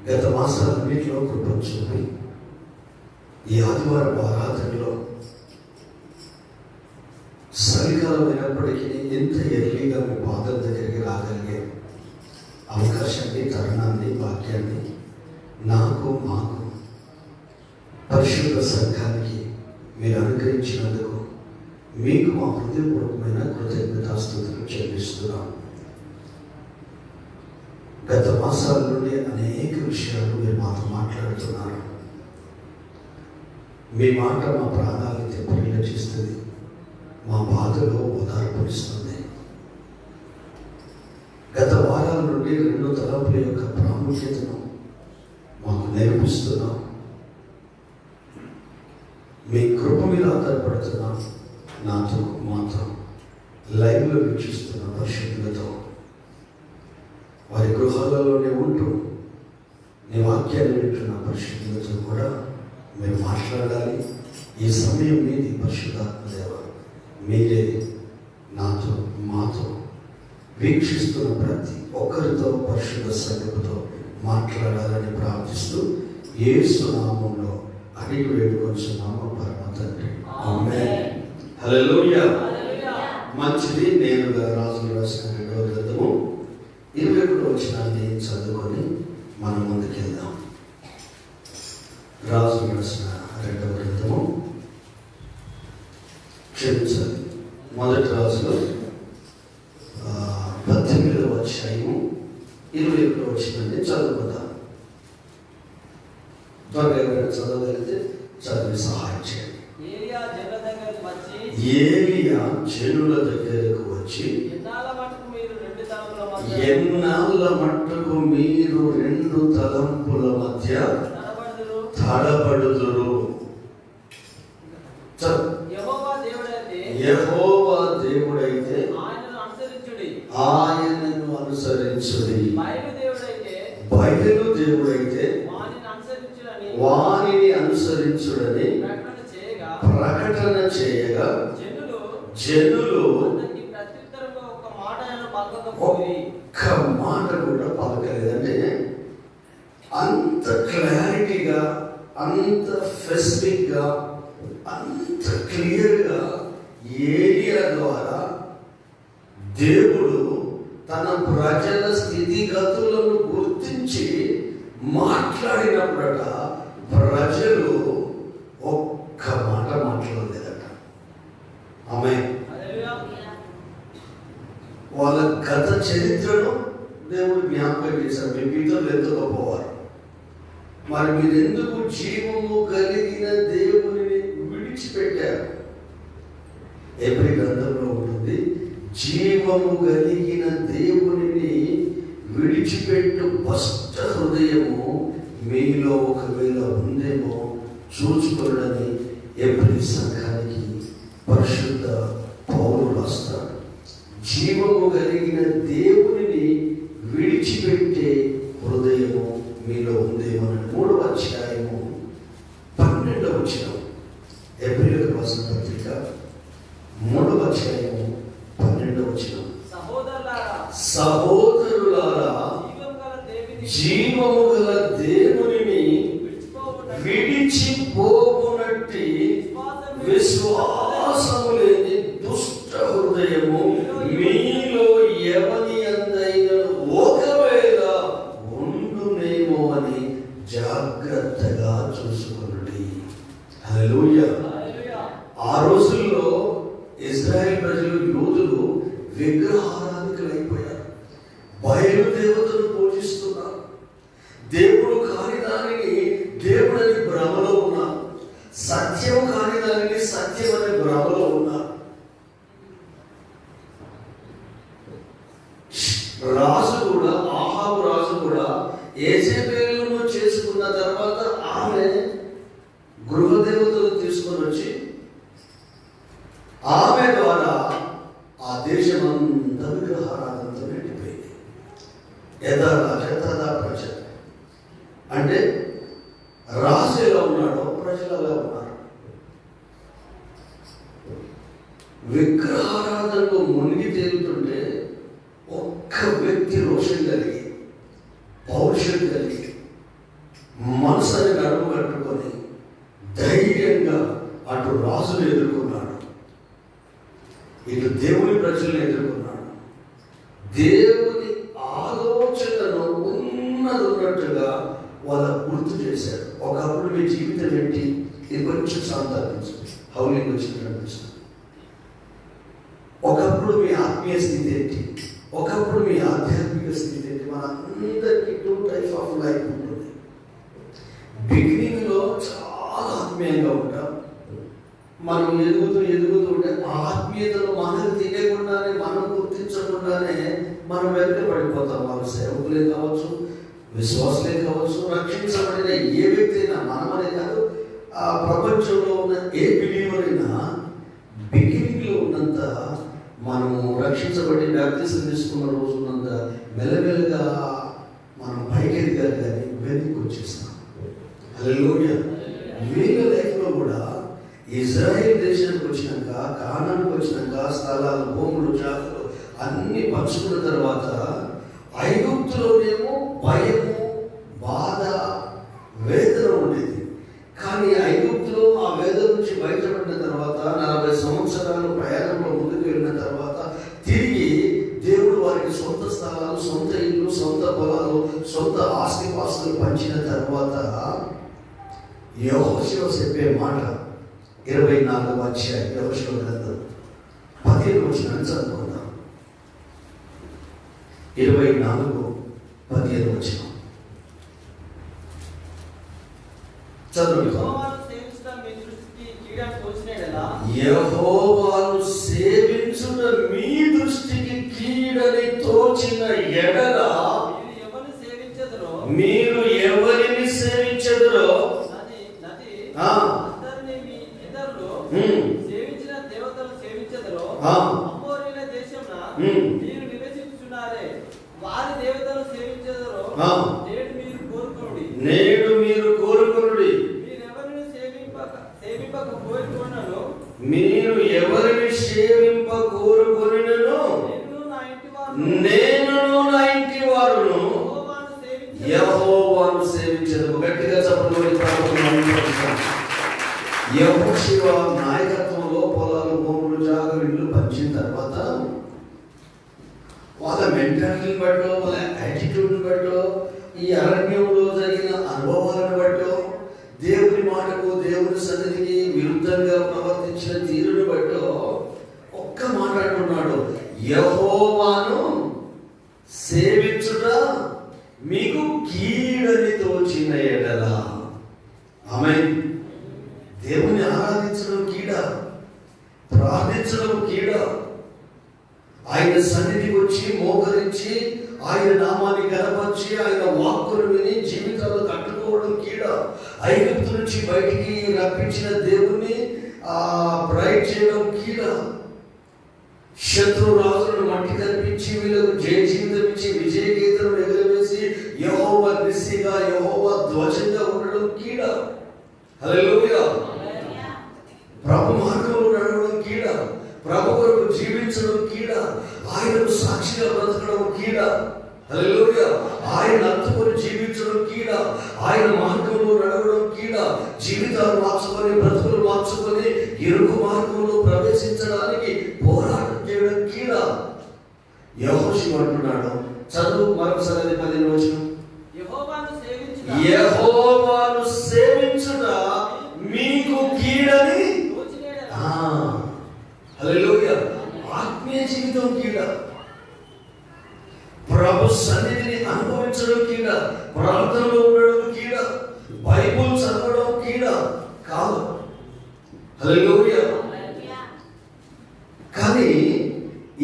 గత మాసాలన్నింటిలో కృపించింది. ఈ ఆదివారం ఆరాధనలో చలికాలం అయినప్పటికీ ఎంత ఎర్లీగా మీ పాదల దగ్గరికి రాగలిగే అవకాశాన్ని, తరుణాన్ని, వాక్యాన్ని మాకు పరిశుద్ధ సంఘానికి మీరు అనుగ్రహించినందుకు మీకు మా హృదయపూర్వకమైన కృతజ్ఞతాస్తుతులు చెల్లిస్తున్నాం. గత మాసాల నుండి అనేక విషయాలు మీరు మాతో మాట్లాడుతున్నారు. మీ మాట మా ప్రాణాలను తెప్పరిల్లా చేస్తుంది, మా బాధలో ఓదార్పునిస్తుంది. గత వారాల నుండి 2 తలంపుల యొక్క ప్రాముఖ్యతను మాకు నేర్పిస్తున్నాం. మీ కృప మీద ఆధారపడుతున్నాం. మాతో లైవ్లో వీక్షిస్తున్న పరిశుద్ధులతో, వారి గృహాలలోనే ఉంటూ నీ వాక్యాన్ని వింటున్న పరిశుద్ధులతో కూడా మీరు మాట్లాడాలి. ఈ సమయం మీది పరిశుద్ధాత్మదేవ, మీరే మాతో వీక్షిస్తున్న ప్రతి ఒక్కరితో పరిశుద్ధ సంఘముతో మాట్లాడాలని ప్రార్థిస్తూ యేసు నామములో అడిగి వేడుకొంచున్నాము పరమ తండ్రి. ఆమేన్. హల్లెలూయా. మంచిది. నేరుగా రాజులు రాసిన 2వ గ్రంథము 21వ వచనాన్ని చదువుకొని మనం ముందుకెళ్దాం. రాజులు రాసిన 2వ గ్రంథము, క్షమించాలి, మొదటి రాజులో 18వ అధ్యాయము 21వ వచనాన్ని చదువుకుందాం. త్వరగా ఎవరైనా చదవగలిగితే చదివి సహాయం చేయండి. ఏలియా జనుల దగ్గరకు వచ్చి, ఎన్నాళ్ళ మట్టుకు మీరు 2 తలంపుల మధ్య తడబడుదురు? యెహోవా దేవుడైతే ఆయనను అనుసరించుడి, బయలు దేవుడైతే వానిని అనుసరించుడని ప్రకటన చేయగా జనులు ఒక్క మాట కూడా పలకలేదంటే అంత క్లారిటీగా, అంత స్పెసిఫిక్గా, అంత క్లియర్గా ఏలియా ద్వారా దేవుడు తన ప్రజల స్థితిగతులను గుర్తించి మాట్లాడినప్పుడట ప్రజలు ఒక్క మాట మాట్లాడలేదట. ఆమేన్. వాళ్ళ గత చరిత్రను దేవుడు జ్ఞాపకం చేశారు. మీ పితరులు ఎంత గొప్పవారు, మరి మీరు ఎందుకు జీవము కలిగిన దేవుని విడిచిపెట్టారు? ఎబ్రీ గ్రంథంలో ఉంటుంది, జీవము కలిగిన దేవుని విడిచిపెట్టు స్పష్ట హృదయము మీలో ఒకవేళ ఉందేమో చూచుకోవడని ఎబ్రీ సంఘానికి పరిశుద్ధ పౌలుడు రాస్తాడు. జీవము కలిగిన దేవుని విడిచిపెట్టే హృదయము మీలో ఉందేమో అని 3వ అధ్యాయము 12వ వచనం, ఎబ్రీయులకు రాసిన పత్రిక 3వ అధ్యాయము 12వ వచనం, సహోదరులారా జీవము గల దేవునిని విడిచిపోవునట్టి విశ్వాసము లేని దుష్ట హృదయము మీలో ఎవని అందైనా ఒకవేళ ఉండునేమో అని జాగ్రత్తగా చూసుకున్నది. హల్లెలూయా. ఆ రోజుల్లో ఇశ్రాయేల్ ప్రజలు, యూదులు విగ్రహారాధికులైపోయారు. బయలు దేవతను పూజిస్తున్నారు. దేవుడు కాని దానిని దేవుడని భ్రమలో ఉన్నారు. సత్యం కాని దానిని సత్యం అనే భ్రమలో ఉన్నారు. రాజు కూడా, ఆహాబు రాజు కూడా యెజెబెలును చేసుకున్న తర్వాత ఆమె గృహదేవతలు తీసుకొని వచ్చి ఆమె ద్వారా ఆ దేశమంతా విగ్రహారాధనతో నిండిపోయింది. యథా రాజ తథా ప్రజ అంటే రాజు ఎలా ఉన్నాడో ప్రజలు అలా ఉన్నారు. విగ్రహారాధనలో మునిగి తేలుతుంటే ఒక్క వ్యక్తి రోషం కలిగి, పౌరుషం కలిగి, మనసుని నడుము కట్టుకొని ధైర్యంగా అటు రాజును ఎదుర్కొన్నాడు, ఇటు దేవుని ప్రజలను ఎదుర్కొన్నాడు. దేవుని ఆలోచనను ఉన్నట్టుగా వాళ్ళ గుర్తు చేశాడు. ఒకప్పుడు మీ జీవితం ఏంటి, ఇది కొంచెం సంతాపించండి, హౌలింగ్ వచ్చినట్టు అనిపిస్తుంది. ఒకప్పుడు మీ ఆత్మీయ స్థితి ఏంటి, ఒకప్పుడు మీ ఆధ్యాత్మిక స్థితి ఏంటి. మన అందరికీ 2 టైప్స్ ఆఫ్ లైఫ్ ఉంటుంది. బిగినింగ్లో చాలా ఆత్మీయంగా ఉంటాం. మనం ఎదుగుతూ ఉంటే ఆత్మీయతలో మనకు తెలియకుండానే, మనం గుర్తించకుండానే మనం వెనుకబడిపోతాం. వాళ్ళు సేవకులే కావచ్చు, విశ్వాసులే కావచ్చు, రక్షించబడిన ఏ వ్యక్తి అయినా, మనమనే కాదు, ఆ ప్రపంచంలో ఉన్న ఏ బిలీవర్ అయినా బిగినింగ్లో ఉన్నంత, మనము రక్షించబడి బాప్తిసం తీసుకున్న రోజు ఉన్నంత మెల్లమెల్లగా మనం పైకి ఎదగాలి, కానీ వెనక్కి వచ్చేస్తాం. హల్లెలూయా. వీళ్ళ లైఫ్లో కూడా ఇజ్రాయేల్ దేశానికి వచ్చినాక, కానానికి వచ్చినాక, స్థలాలు, భూములు, జాతులు అన్ని పంచుకున్న తర్వాత ఐగుప్తులోనేమో భయము, బాధ, వేదన ఉండేది. కానీ ఐగుప్తులో ఆ వేదన నుంచి బయటపడిన తర్వాత 40 సంవత్సరాలు ప్రయాణంలో ముందుకు వెళ్ళిన తర్వాత తిరిగి దేవుడు వారికి సొంత స్థలాలు, సొంత ఇల్లు, సొంత పొలాలు, సొంత ఆస్తిపాస్తులు పంచిన తర్వాత యెహోషువ చెప్పే మాట 24వ అధ్యాయం, యెహోషువ గ్రంథం 15వ వచనాన్ని చదువుకుందాం. 24:15 వచనం చదువు. యెహోవాను సేవించుట మీ దృష్టికి కీడని తోచిన ఎడల మీరు ఎవరిని సేవించెదరో సేవించిన దేవతలు సేవించెదరో, అమోరీయుల దేశమున మీరు నివసించుచున్నారే, వారి దేవతలు సేవించెదరో, నేడు మీరు కోరుకొనుడి. మీరు ఎవరిని సేవింప కోరుకొనినను నేను నా ఇంటి వారును యెహోవాను సేవించెదము. గట్టిగా చెప్పండి. యెహోషువ నాయకత్వంలో పొలాలు, భూములు, జాగలు, ఇల్లు పంచిన తర్వాత వాళ్ళ మెంటాలిటీని బట్టో, వాళ్ళ యాటిట్యూడ్ని బట్టో, ఈ అరణ్యంలో జరిగిన అనుభవాలను బట్టో, దేవుని మాటకు, దేవుని సన్నిధికి విరుద్ధంగా ప్రవర్తించిన తీరుని బట్టో ఒక్క మాట అంటున్నాడు, యెహోవాను సేవించుట మీకు కీడని తోచిన ఎడల. ఆమేన్. దేవుని ఆరాధించడం కీడ, ప్రార్థించడం కీడ, ఆయన సన్నిధికి వచ్చి మోకరించి ఆయన నామాన్ని కనపరిచి ఆయన వాక్కును విని జీవితాలు కట్టుకోవడం కీడ. ఐగుప్తు నుంచి బయటికి రప్పించిన దేవుణ్ణి బ్రైట్ చేయడం కీడ. శత్రు రాజులను మట్టి కనిపించి వీళ్ళకు జయ జీవితం ఇచ్చి విజయ గీతను ఎగురవేసి యెహోవా నిస్సిగా, యెహోవా ధ్వజంగా ఉండడం కీడ. హల్లెలూయా. ప్రభు మార్గంలో నడవడం కీడ, ప్రభు కొరకు జీవించడం కీడ, ఆయనకు సాక్షిగా బ్రతకడం కీడ. హల్లెలూయా. ఆయన అత్తుకొని జీవించడం కీడ, ఆయన మార్గంలో నడవడం కీడ. జీవితాలు మార్చుకొని, బ్రతుకులు మార్చుకొని ఇరుకు మార్గంలో ప్రవేశించడానికి పోరాటం చేయడం కీడ. యెహోషువ అంటున్నాడు, చదువు మరొకసారి 15వ వచనం. యెహోవాను సేవించుట మీకు కీడని. హల్లెలూయా. ఆత్మీయ జీవితం కీడ, ప్రభు సన్నిధిని అనుభవించడం కీడ, ప్రార్థనలో ఉండడం కీడ, బైబుల్ చదవడం కీడ కాదు. హల్లెలూయా. కానీ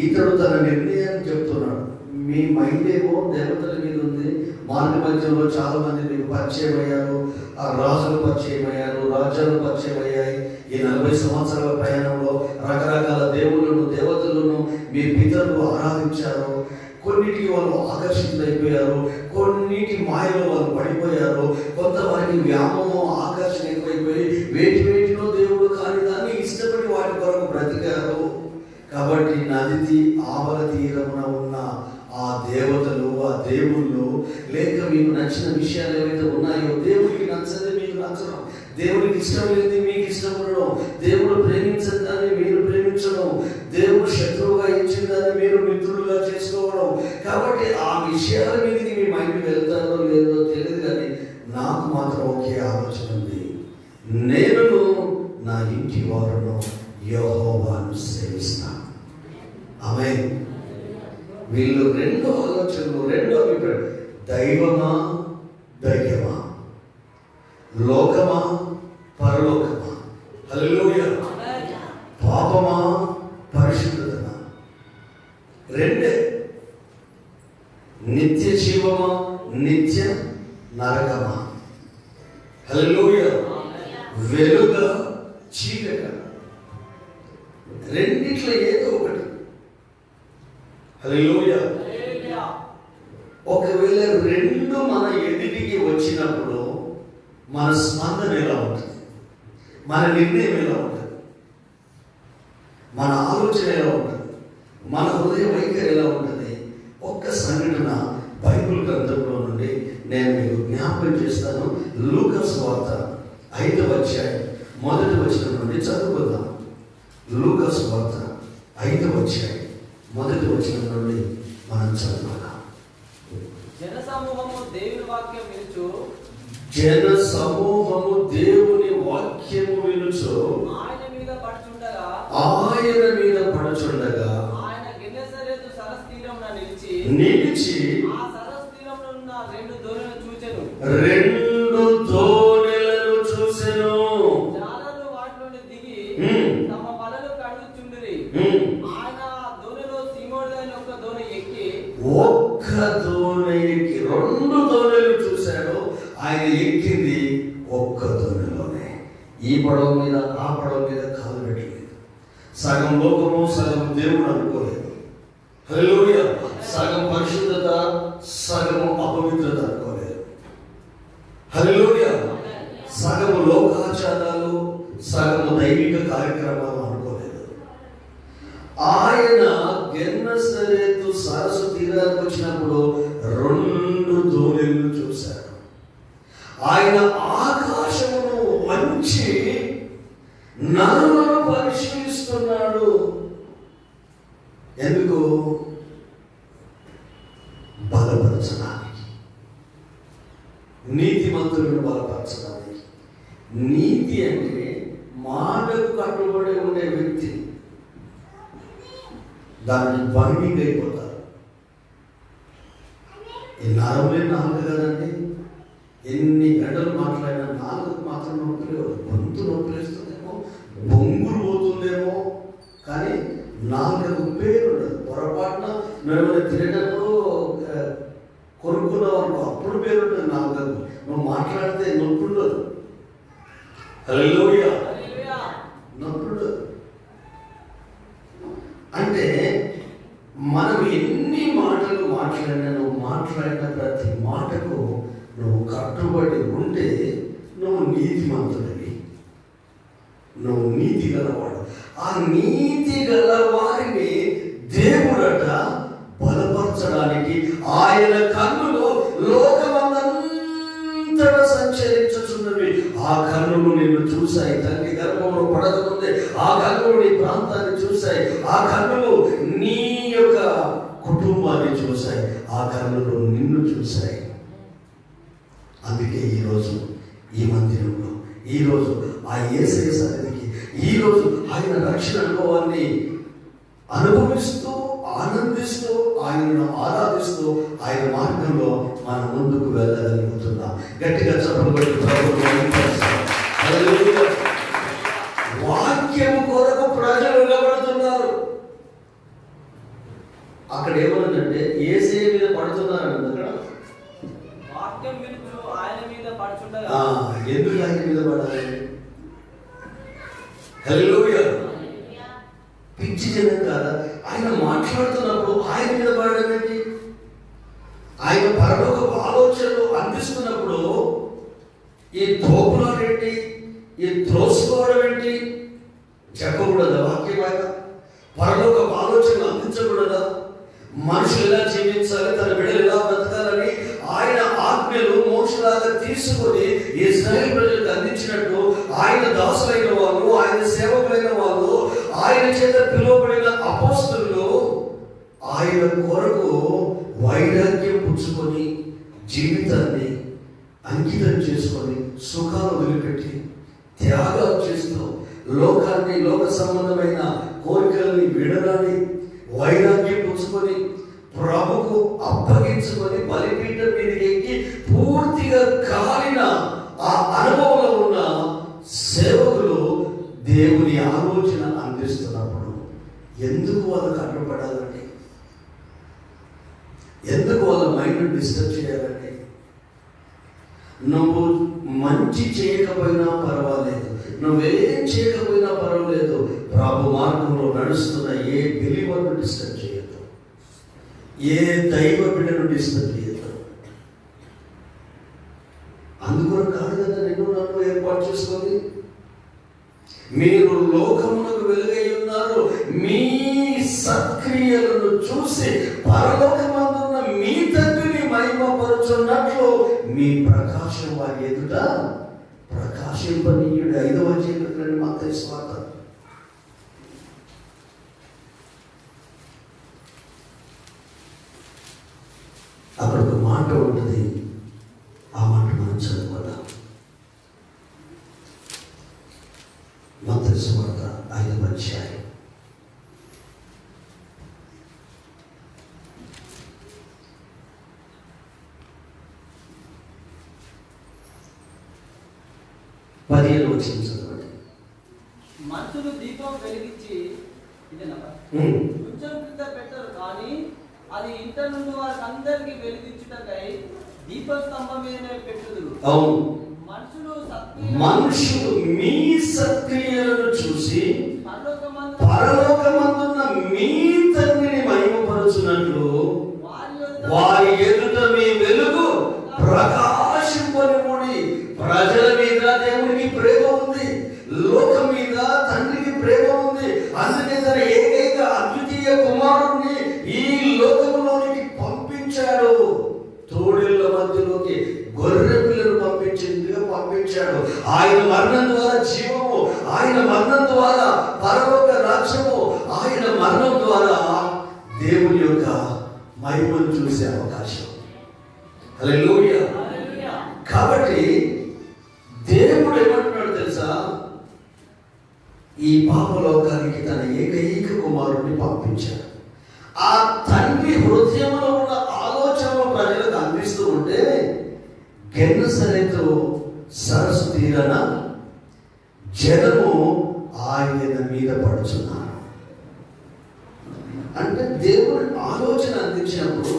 ఇతడు తన నిర్ణయాన్ని చెప్తున్నాడు. మీ మైండ్ ఏమో దేవతల మీద ఉంది. మార్గ మధ్యంలో చాలా మంది మీకు పరిచయం అయ్యారు, ఆ రాజులు పరిచయం అయ్యారు, రాజ్యాలు పరిచయం అయ్యాయి. ఈ 40 సంవత్సరాల ప్రయాణంలో రకరకాల దేవుళ్ళను, దేవతలను మీ పితరులు ఆరాధించారు. కొన్నిటికి వాళ్ళు ఆకర్షితులైపోయారు, కొన్నిటి మాయలో వాళ్ళు పడిపోయారు. కొంతమందికి వ్యామోహం, ఆకర్షణ ఎక్కువైపోయి వేటినో దేవుడు కాని దాన్ని ఇష్టపడి వాటి కొరకు బ్రతికారు. కాబట్టి నది ఆవల తీరమున ఉన్న ఆ దేవతలు, ఆ దేవుళ్ళు, లేక మీకు నచ్చిన విషయాలు ఏవైతే ఉన్నాయో, దేవుడికి నచ్చదే మీకు నచ్చడం, దేవుడికి ఇష్టం లేని మీకు ఇష్టం ఉండడం, దేవుడు ప్రేమించని దాన్ని మీరు ప్రేమించడం, దేవుడు శత్రువుగా ఇచ్చిన దాన్ని మీరు మిత్రులుగా చేసుకోవడం. కాబట్టి ఆ విషయాల మీదకి మీ మైండ్ వెళ్తారో లేదో తెలియదు, కానీ నాకు మాత్రం ఒకే ఆలోచన ఉంది. నేను నా ఇంటి వారును యెహోవాను సేవిస్తాను. ఆమేన్. వీళ్ళు రెండు ఆలోచనలు, రెండు అభిప్రాయం. దైవమా దైవమా, లోకమా పరలోకమా, హల్లెలూయా, పాపమా పరిశుద్ధతనా, రెండే. నిత్య జీవమా నిత్య నరకమా, హల్లెలూయా, వెలుగా చీకట, రెండిట్లో ఏదో ఒకటి. హల్లెలూయా. ఒకవేళ రెండు మన ఎదుటికి వచ్చినప్పుడు మన స్పందన ఎలా ఉంటుంది, మన నిర్ణయం ఎలా ఉంటుంది, మన ఆలోచన ఎలా ఉంటుంది, మన హృదయ వైఖరి ఎలా ఉంటుంది? ఒక్క సంఘటన బైబిల్ గ్రంథంలో నుండి నేను మీకు జ్ఞాపకం చేస్తాను. లూకా సువార్త 5వ అధ్యాయం 1వ వచనం నుండి చదువుకుందాం. లూకా సువార్త 5వ అధ్యాయం 1వ వచనం నుండి మనం చదువుకుందాం. జనసమూహము దేవుని వాక్యం వినుచు, జనసమూహము దేవుని వాక్యము వినుచు ఆయన మీద పడుచుండగా, ఆయన గెన్నెసరెతు సరస్సు తీరమున నిలిచి ఆ సరస్సు తీరమున ఉన్న రెండు దోణులను చూచెను. జాలరు వాటి నుండి దిగి తమ వలలు కడుగుచుండిరి. ఆయన దోణిలో సీమోనుడైన ఒక్క దోణి ఎక్కి, రెండు దోణులు చూశాడు. ఆయన ఎక్కింది ఒక్క దోణిలోనే. ఈ పడవ మీద ఆ పడవ మీద కాలు పెట్టలేదు. సగం లోకము సగం దేవుడు అనుకోలేదు. హల్లెలూయా. సగం పరిశుద్ధత సగము అపవిత్రత అనుకోలేదు. హల్లెలూయా. సగము లోకాచారాలు సగము దైవిక కార్యక్రమాలు అనుకోలేదు. ఆయన గెన్నెసరెతు సరస్సు తీరానికి వచ్చినప్పుడు రెండు దోణులను చూశాడు. ఆయన ఆకాశమును వంచి నరులను పరిశీలిస్తున్నాడు. ఎందుకు? బలపరచడానికి, నీతిమంతులను బలపరచడానికి. నీతి అంటే మాటకు కట్టుబడి ఉండే వ్యక్తి దాన్ని బైండింగ్ అయిపోతారు. ఈ నరములే నాలుగు కదండి. ఎన్ని గంటలు మాట్లాడినా నాలుగు మాత్రం నొప్పులేవు. గొంతు నొప్పులేస్తుందేమో, బొంగులు పోతుందేమో, కానీ నాలుగు పేరు ఉండదు. పొరపాటున మేము తినేటప్పుడు కొనుక్కున్నావు అనుకో, అప్పుడు పేరు ఉంటుంది నాలుగు. నువ్వు మాట్లాడితే నొప్పి ఉండదు. హల్లెలూయా. నొప్పి ఉండదు. అంటే మనం ఎన్ని మాటలు మాట్లాడినా, నువ్వు మాట్లాడిన ప్రతి మాటకు నువ్వు కట్టుబడి ఉంటే నువ్వు నీతిమంతుడివి, నువ్వు నీతి గలవాడు. ఆ నీతి గల వారిని దేవుడట బలపరచడానికి ఆయన కన్నులు లోకమంతటా సంచరించుచున్నవి. ఆ కన్నులు నిన్ను చూశాయి. తల్లి గర్భంలో పడకముందే ఆ కన్నులు నీ ప్రాంతాన్ని చూశాయి. ఆ కన్నులు నీ యొక్క కుటుంబాన్ని చూశాయి. ఆ కన్నులు నిన్ను చూశాయి. అందుకే ఈరోజు ఈ మందిరంలో, ఈరోజు ఆ యేసయ్య సన్నిధికి, ఈరోజు ఆయన రక్షణ అనుభవాన్ని అనుభవిస్తూ ఆనందిస్తూ ఆయనను ఆరాధిస్తూ ఆయన మార్గంలో మనం ముందుకు వెళ్ళగలుగుతున్నాం. గట్టిగా చెప్పబడి వాక్యము కొరకు ప్రజలు నిలబడుతున్నారు. అక్కడ ఏమన్నదంటే యేసయ్య మీద పడుతున్నారు. అక్కడ వాక్యం వినుచు ఆయన మీద పడుచుండగా, ఎందుకు ఆయన మీద పడాలి? హల్లెలూయా. పిచ్చి జనం కాదా? ఆయన మాట్లాడుతున్నప్పుడు ఆయన మీద పడడం ఏంటి? ఆయన పరలోక ఆలోచనలు అందిస్తున్నప్పుడు ఈ తోపులాడు ఏంటి? ఈ త్రోసుకోవడం ఏంటి? చెప్పకూడదు వాక్యం. ఆయన పరలోక ఆలోచనలు అందించకూడదా? మనుషులు ఎలా జీవించాలి, తన బిడ్డలు ఎలా బ్రతకాలని ఆయన ఆజ్ఞలు మోషలాగా తీసుకొని ఇశ్రాయేలు ప్రజలకు అందించినట్టు ఆయన దాసులైన వాళ్ళు, ఆయన సేవకులైన వాళ్ళు, ఆయన చేత పిలువబడిన అపోస్తలులు ఆయన కొరకు వైరాగ్యం పుచ్చుకొని జీవితాన్ని అంకితం చేసుకొని సుఖాలు వదిలిపెట్టి త్యాగాలు చేస్తూ లోకాన్ని, లోక సంబంధమైన కోరికల్ని విడనాడి వైరాగ్యం పుచ్చుకొని ప్రభుకు అప్పగించుకొని బలిపీఠం మీదకి ఎక్కి పూర్తిగా కాలిన ఆ అనుభవంలో ఉన్న సేవకులు దేవుని ఆలోచన అందిస్తున్నప్పుడు ఎందుకు వాళ్ళకి అడ్డుపడాలండి? ఎందుకు వాళ్ళ మైండ్ డిస్టర్బ్ చేయాలండి? నువ్వు మంచి చేయకపోయినా పర్వాలేదు, నువ్వేం చేయకపోయినా పర్వాలేదు, ప్రభు మార్గంలో నడుస్తున్న ఏ బిలీవర్ను డిస్టర్బ్ చేయొద్దు, ఏ దైవ బిడ్డను డిస్టర్బ్ చేయొద్దు. అందుకని కాదు కదా నిన్ను నన్ను ఏర్పాటు చేసుకుంది. మీరు లోకమునకు వెలుగై ఉన్నారు, మీ సత్క్రియలను చూసి పరలోకమందున్న మీ తండ్రిని మహిమపరుచున్నట్లు మీ ప్రకాశం వారి ఎదుట ప్రకాశింపనీయుడు. 5వ అధ్యాయం మత్తయి సువార్త. అక్కడ ఒక మాట ఉంటుంది, ఆ మాట మనం చదువుకుందాం. మత్తయి సువార్త 5వ అధ్యాయం. మనుషులు దీపం వెలిగించి కొంచెం కింద పెట్టరు, కానీ అది ఇంట నుండి వారికి అందరికి వెలిగించుటకై దీపస్తంభం మీదనే పెట్టుదురు. అవును, మనుషులు మీ సత్క్రియలను చూసి పరలోకమందున్న మీ తండ్రిని మహిమపరచునట్లు వారి ఎదుట మీ వెలుగు ప్రకాశింపనివ్వండి. ప్రజల మీద దేవునికి ప్రేమ ఉంది, లోకం మీద తండ్రికి ప్రేమ ఉంది. అందుకే తన ఏకైక అద్వితీయ కుమారుణ్ణి ఈ లోకంలోనికి పంపించాడు. తోడేళ్ల మధ్యలోకి గొర్రె పిల్లలు పంపించాడు. ఆయన మరణం ద్వారా జీవము, ఆయన మరణం ద్వారా పరలోక రాజ్యము, ఆయన మరణం ద్వారా దేవుని యొక్క మహిమను చూసే అవకాశం. హల్లెలూయా. కాబట్టి దేవుడు ఏమంటున్నాడు తెలుసా? ఈ పాపలోకానికి తన ఏకైక కుమారుడిని పంపించాడు. ఆ తండ్రి హృదయంలో ఉన్న ఆలోచనలు ప్రజలకు అందిస్తూ ఉంటే గెన్నసరెతు సరస్సు తీరన జనము ఆయన మీద పడుచున్నారు. అంటే దేవుడు ఆలోచన అందించినప్పుడు,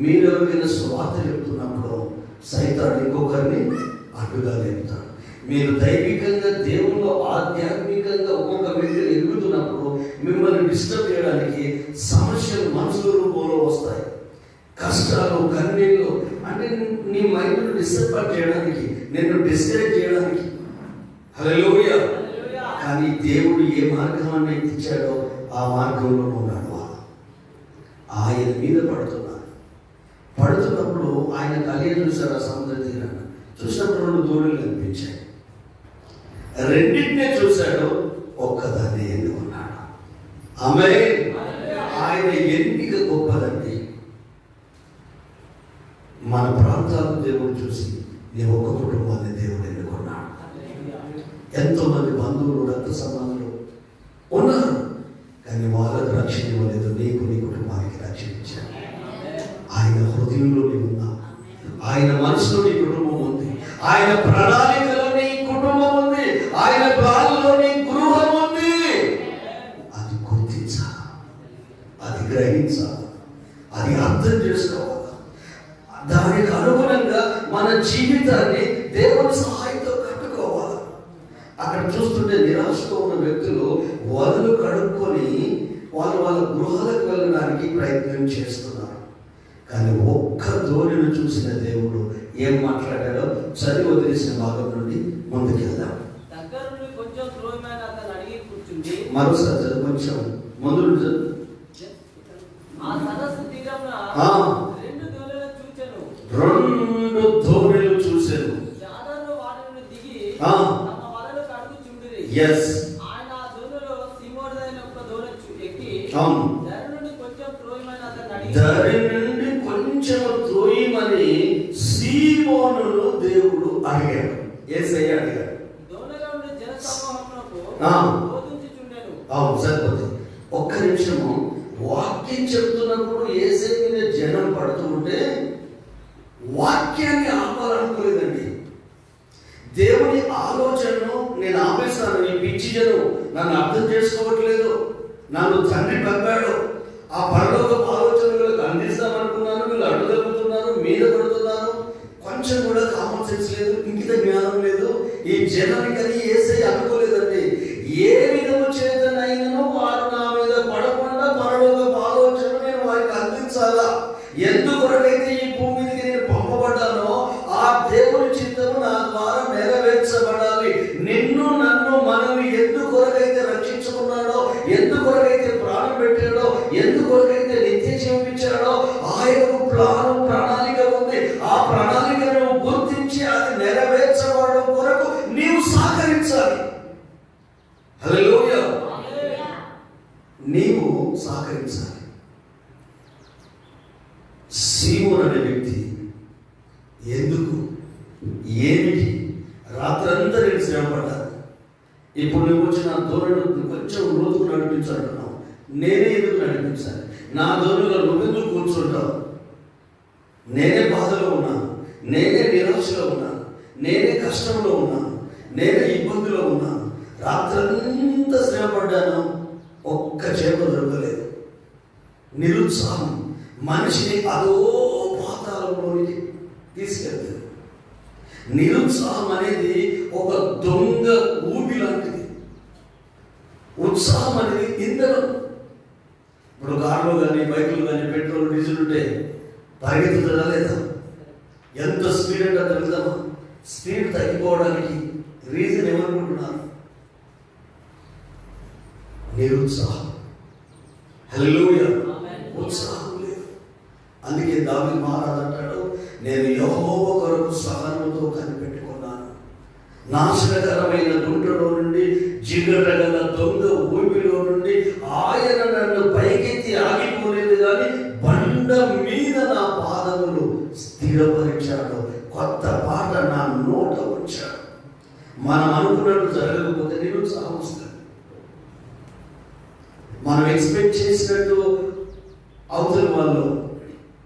మీరు ఎవరికైనా స్వార్థ చెప్తున్నప్పుడు సైతాన్ని ఇంకొకరిని అడ్డుగా లేపుతాడు. మీరు దైవికంగా దేవుల్లో ఆధ్యాత్మికంగా ఒక్కొక్క వ్యక్తి ఎదుగుతున్నప్పుడు మిమ్మల్ని డిస్టర్బ్ చేయడానికి సమస్యలు మనుషుల రూపంలో వస్తాయి. కష్టాలు, కన్నీళ్ళు, అంటే నీ మైండ్ను డిస్టర్బ్ చేయడానికి, నిన్ను డిస్కరేజ్ చేయడానికి. హల్లెలూయా. కానీ దేవుడు ఏ మార్గాన్ని ఎత్తించాడో ఆ మార్గంలో ఉన్నాడు. ఆయన మీద పడుతున్నప్పుడు ఆయన కలియ చూశాడు. ఆ సముద్ర తీరాన్ని చూసినప్పుడు 2 దూడలు కనిపించాయి. రెండింటినే చూశాడు, ఒక్కదాన్ని ఎన్నుకున్నాడు. ఆమేన్. ఆయన ఎన్నిక గొప్పదండి. మన ప్రాంతాలను దేవుడు చూసి నీ ఒక్క కుటుంబాన్ని దేవుడు ఎన్నుకున్నాడు. ఎంతో మంది బంధువులు, రక్త సంబంధాలు ఉన్నారు, కానీ వాళ్ళకు రక్షణ ఇవ్వలేదు. నీకు, నీ కుటుంబానికి రక్షణ ఇచ్చాడు. ఆయన హృదయంలో నీ ఉన్నా, ఆయన మనసులో నీ కుటుంబం ఉంది, ఆయన ప్రణాళికలో నీ కుటుంబం ఉంది, ఆయన ప్లాన్లో నీ గృహం ఉంది. అది గుర్తించాలి, అది గ్రహించాలి, అది అర్థం చేసుకోవాలి. దానికి అనుగుణంగా మన జీవితాన్ని దేవుని సహాయంతో కట్టుకోవాలి. అక్కడ చూస్తుంటే నిరాశతో ఉన్న వ్యక్తులు వదలు కడుక్కొని వాళ్ళ గృహాలకు వెళ్ళడానికి ప్రయత్నం చేస్తున్నారు. కానీ ఒక్క ధోరణిని చూసిన దేవుడు ఏం మాట్లాడాడో చదివి వదిలేసిన భాగం నుండి ముందుకెళ్దాం. మరోసారి కొంచెం ముందు ఆ సరస్సు తీరమున రెండు దోణులను చూచెను. రెండు దోణులు చూశాను. జాలరులు వాటిని దిగి తమ వలలు కడుగుచుండిరి. ఆయన ఆ దోణిలో సీమోనుదైన ఒక దోణి ఎక్కి దారి నుండి కొంచెం త్రోయమని అతన్ని అడిగాడు. దారి నుండి కొంచెం త్రోయమని సీమోనును దేవుడు అడిగాడు. యేసయ్య అడిగాడు. దోణిలో నుండి జన సమూహమునకు బోధించుచుండెను. సరిపోతుంది. ఒక్క నిమిషము. వాక్యం చెప్తున్నప్పుడు యేసయ్య మీద జనం పడుతూ ఉంటే వాక్యాన్ని ఆపాలనుకోలేదండి. దేవుని ఆలోచనను నేను ఆపేస్తాను. ఈ పిచ్చి జనం నన్ను అర్థం చేసుకోవట్లేదు, నన్ను తండ్రి పంపాడు, ఆ పరలోక ఆలోచనలు అందిస్తామనుకున్నాను, వీళ్ళు అడ్డుదలుపుతున్నారు, మీద పడుతున్నారు, కొంచెం కూడా కామన్ సెన్స్ లేదు, ఇంకిత జ్ఞానం లేదు ఈ జనానికి అని యేసయ్య అనుకోలేదండి. ఏ విధము చేతనైనను వారు నా మీద పడకుండా పరలోక ఆలోచన నేను వారికి అందించాలా. ఎందుకొరకైతే ఈ భూమి మీదకి నేను పంపబడ్డానో ఆ దేవుని చిత్తము నా ద్వారా నెరవేర్చబడాలి. నిన్ను నన్ను మనల్ని ఎందుకొరకైతే రక్షించుకున్నాడో, ఎందుకొరకైతే ప్రాణం పెట్టాడో, ఎందుకొరకైతే నిత్య జీవించాడో ఆయనకు ప్రణాళిక ఉంది. ఆ ప్రణాళికను గుర్తించి అది నెరవేర్చబడడం కొరకు నీవు సహకరించాలి. హల్లెలూయా. నీవు సహకరించాలి. సీమోను అనే వ్యక్తి ఎందుకు, ఏమిటి, రాత్రంతా నేను శ్రమపడ్డాను. ఇప్పుడు నువ్వు వచ్చిన ధోరణి కొంచెం రోజుకు నడిపించాలంటున్నావు. నేనే ఎందుకు నడిపించాలి? నా ధోరణిలో నువ్వెందుకు కూర్చుంటావు? నేనే బాధలో ఉన్నాను, నేనే నిరాశలో ఉన్నాను, నేనే కష్టంలో ఉన్నాను, నేనే ఇబ్బందిలో ఉన్నాను. రాత్రంతా శ్రమపడ్డాను, ఒక్క చేప దొరకలేదు. నిరుత్సాహం మనిషిని అదో పాతాళంలోనికి తీసుకెళ్తుంది. నిరుత్సాహం అనేది ఒక దొంగ ఊబి లాంటిది. ఉత్సాహం అనేది ఇంధనం. ఇప్పుడు కార్లు కానీ బైకులు కానీ పెట్రోల్ డీజిల్ ఉంటే పరిగెత్తుతుందా లేదా? ఎంత స్పీడ్ అంటే అంత వెళ్తామా? స్పీడ్ తగ్గిపోవడానికి రీజన్ ఏమనుకుంటున్నారు? నిరుత్సాహం. హల్లెలూయా. ఉత్సాహం లేదు. అందుకే దావీదు మహారాజు అంటాడు, నేను యెహోవా కొరకు సహనముతో కనిపెట్టుకున్నాను. నాశనకరమైన గుంటలో నుండి, జిగటగల దొంగ ఊపిలో నుండి ఆయన నన్ను పైకెత్తి ఆగిపోలేదు కానీ బండ మీద నా పాదములు స్థిరపరిచాడు. కొత్త పాట నా నోట ఉంచాడు. మనం అనుకున్నట్టు జరగకపోతే నిరుత్సాహం వస్తుంది. మనం ఎక్స్పెక్ట్ చేసినట్టు అవతల వాళ్ళు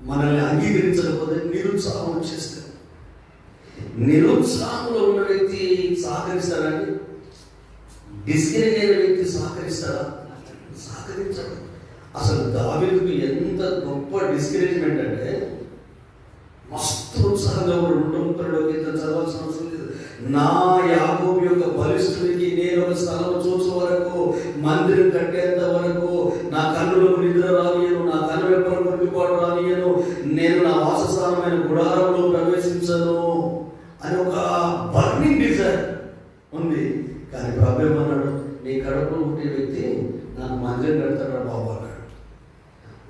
మనల్ని అంగీకరించకపోతే నిరుత్సాహం వచ్చేస్తుంది. నిరుత్సాహంలో ఉన్న వ్యక్తి సహకరిస్తాడండి? డిస్కరేజ్ అయిన వ్యక్తి సహకరిస్తాడా? సహకరించాడు. అసలు దావీదుకు ఎంత గొప్ప డిస్కరేజ్మెంట్ అంటే, మస్తు ఉత్సాహంగా ఉండడం చదవాల్సిన అవసరం లేదు. నా యాకోబు యొక్క బలిష్ఠునికి నేను ఒక స్థలం చూసే వరకు, మందిరం కట్టేంత వరకు నా కన్నులకు నిద్ర రానియను, నా కన్ను వెప్పలు కొట్టుకోవడం రానియను, నేను నా వాసస్థానమైన గుడారంలో ప్రవేశించను అని ఒక బర్నింగ్ డిజైర్ ఉంది. కానీ ప్రాబ్లం అన్నాడు, నీ కడుపులో ఉండే వ్యక్తి నాకు మందిరం కడతాడు బాబు అన్నాడు.